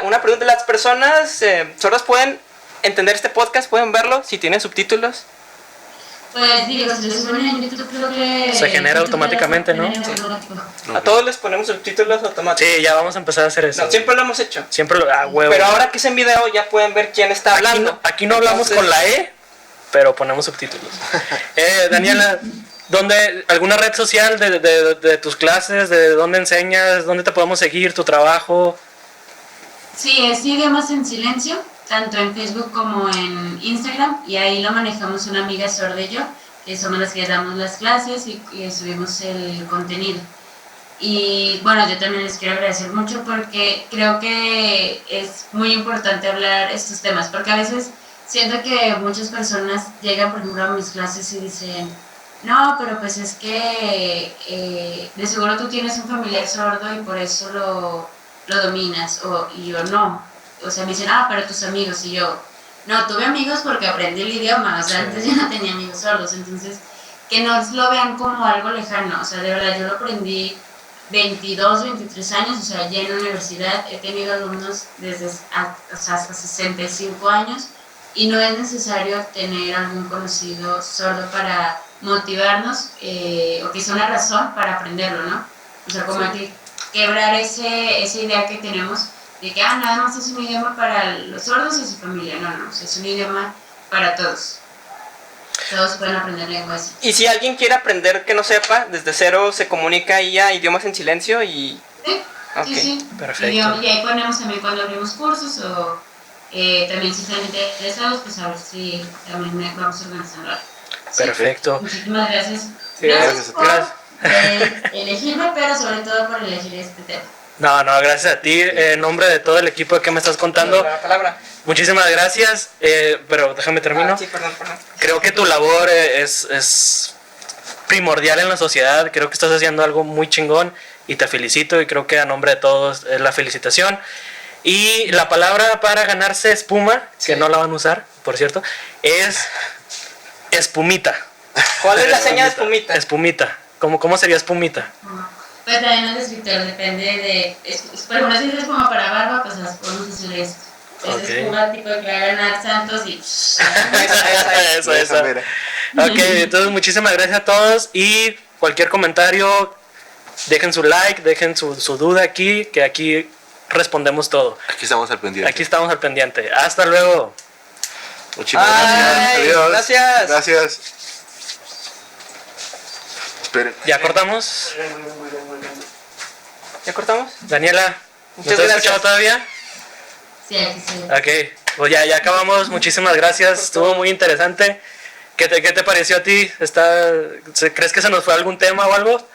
una pregunta, ¿las personas sordas pueden entender este podcast? ¿Pueden verlo si tienen subtítulos? Pues digo, si les suben en YouTube creo que... Se genera automáticamente, ¿no? Sí. A todos les ponemos subtítulos automáticos. Sí, ya vamos a empezar a hacer eso. No, siempre lo hemos hecho. Siempre huevo. Pero ahora que es en video ya pueden ver quién está hablando. Aquí no hablamos con la E, pero ponemos subtítulos. Daniela, ¿alguna red social de tus clases? ¿De dónde enseñas? ¿Dónde te podemos seguir? ¿Tu trabajo? Sí, es Idiomas en Silencio, tanto en Facebook como en Instagram, y ahí lo manejamos una amiga sorda y yo, que somos las que damos las clases y subimos el contenido. Y bueno, yo también les quiero agradecer mucho porque creo que es muy importante hablar estos temas, porque a veces siento que muchas personas llegan, por ejemplo, a mis clases y dicen, no, pero pues es que de seguro tú tienes un familiar sordo y por eso lo dominas, y yo no. O sea, me dicen, pero tus amigos, y yo, no, tuve amigos porque aprendí el idioma, o sea, antes yo no tenía amigos sordos, entonces que no lo vean como algo lejano, o sea, de verdad, yo lo aprendí 22, 23 años, o sea, ya en la universidad he tenido alumnos desde hasta 65 años y no es necesario tener algún conocido sordo para motivarnos o que sea una razón para aprenderlo, ¿no? O sea, como que quebrar esa idea que tenemos de que nada más es un idioma para los sordos y su familia. No, o sea, es un idioma para todos. Todos pueden aprender lenguas. Y si alguien quiere aprender que no sepa, desde cero se comunica ahí a Idiomas en Silencio y... Sí, okay. sí. Perfecto. Y ahí ponemos también cuando abrimos cursos o también si están interesados, pues a ver si también vamos organizando algo. Perfecto. Muchísimas gracias. Sí, Gracias por gracias. elegirme, pero sobre todo por elegir este tema. No, gracias a ti, en nombre de todo el equipo que me estás contando. La palabra. Muchísimas gracias, pero déjame termino. Sí, perdón. Creo que tu labor es primordial en la sociedad, creo que estás haciendo algo muy chingón y te felicito y creo que a nombre de todos es la felicitación. Y la palabra para ganarse espuma, que no la van a usar, por cierto, es espumita. ¿Cuál es la seña de espumita? Espumita. ¿Cómo sería espumita? Pues también el descriptor depende de. Por ejemplo, si es espuma para barba, pues las podemos hacer esto. Es espuma tipo que va a ganar Santos y. Esa. Mira. Ok, entonces muchísimas gracias a todos y cualquier comentario, dejen su like, dejen su duda aquí, que aquí respondemos todo. Aquí estamos al pendiente. Aquí estamos al pendiente. Hasta luego. Muchísimas gracias. Adiós. Gracias. Gracias. Esperen. ¿Ya cortamos? ¿Ya cortamos? Daniela, ¿me Muchas estás gracias. escuchando todavía? Sí, aquí sí. Ok, pues ya acabamos. Muchísimas gracias. Estuvo muy interesante. ¿Qué te pareció a ti? ¿Crees que se nos fue algún tema o algo?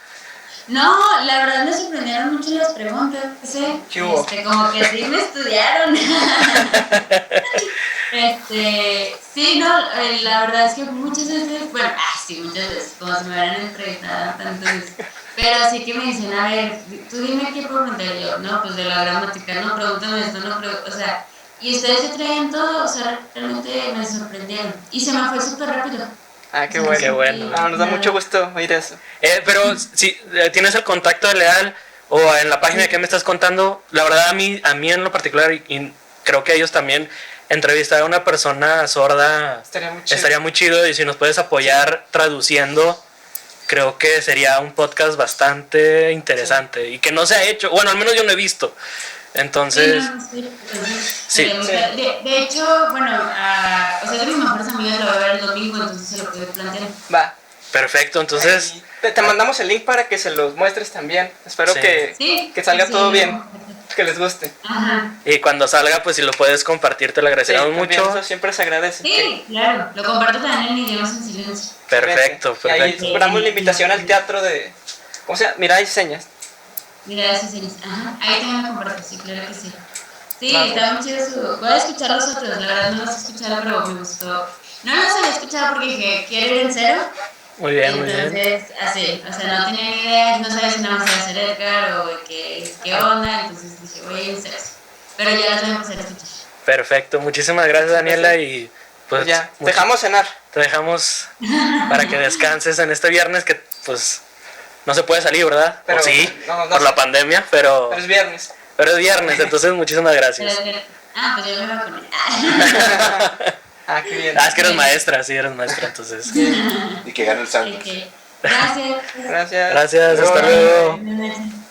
No, la verdad me sorprendieron mucho las preguntas. ¿Qué hubo? Como que sí me estudiaron. Sí, no, la verdad es que muchas veces, muchas veces, como si me hubieran entrevistado tantas veces. Pero sí que me dicen, a ver, tú dime qué puedo preguntar yo. No, pues de la gramática, no, pregúntame esto, o sea, y ustedes se traían todo, o sea, realmente me sorprendieron. Y se me fue súper rápido. Qué bueno. Qué bueno. Nos da mucho gusto oír eso. Pero si tienes el contacto de Leal o en la página que me estás contando, la verdad a mí en lo particular, y creo que ellos también, entrevistar a una persona sorda estaría muy chido, y si nos puedes apoyar traduciendo, creo que sería un podcast bastante interesante y que no se ha hecho, bueno, al menos yo no he visto. Entonces, sí. De hecho, bueno, o sea, de mis mejores amigas lo voy a ver el domingo, entonces se lo puedo plantear. Va. Perfecto, entonces Te mandamos el link para que se los muestres también. Espero Sí. que salga todo bien, No. que les guste. Ajá. y cuando salga, pues si lo puedes compartir, te lo agradeceríamos Sí, también mucho. eso siempre se agradece. Sí, claro. Lo comparto también en Idiomas en Silencio. Perfecto, Y ahí perfecto. esperamos la invitación al teatro de... ¿Cómo se llama? Mira y señas. Mira, esas series. Ajá. Ahí también lo comparto, sí, claro que sí. Sí, Claro. está muy chido su. Voy a escuchar los otros, la verdad no los he escuchado, pero me gustó. No los había escuchado porque dije, quiero ir en cero. Muy bien, muy bien. Entonces, así, o sea, no tenía ni idea, no sabía si nada más iba a hacer Edgar o qué onda, entonces dije, voy a ir en cero. Pero ya las voy a empezar a escuchar. Perfecto, muchísimas gracias, Daniela, y pues Ya, mucho- dejamos cenar. te dejamos para que descanses en este viernes que pues no se puede salir, ¿verdad? Pero, o sí, no por sé. la pandemia, pero Pero es viernes. es viernes, entonces muchísimas gracias. Pues yo me voy a poner. Qué bien. Es que eres maestra, sí, eres maestra, entonces. Y que gane el Santos. Gracias. Gracias. Gracias, hasta luego. Buenas noches.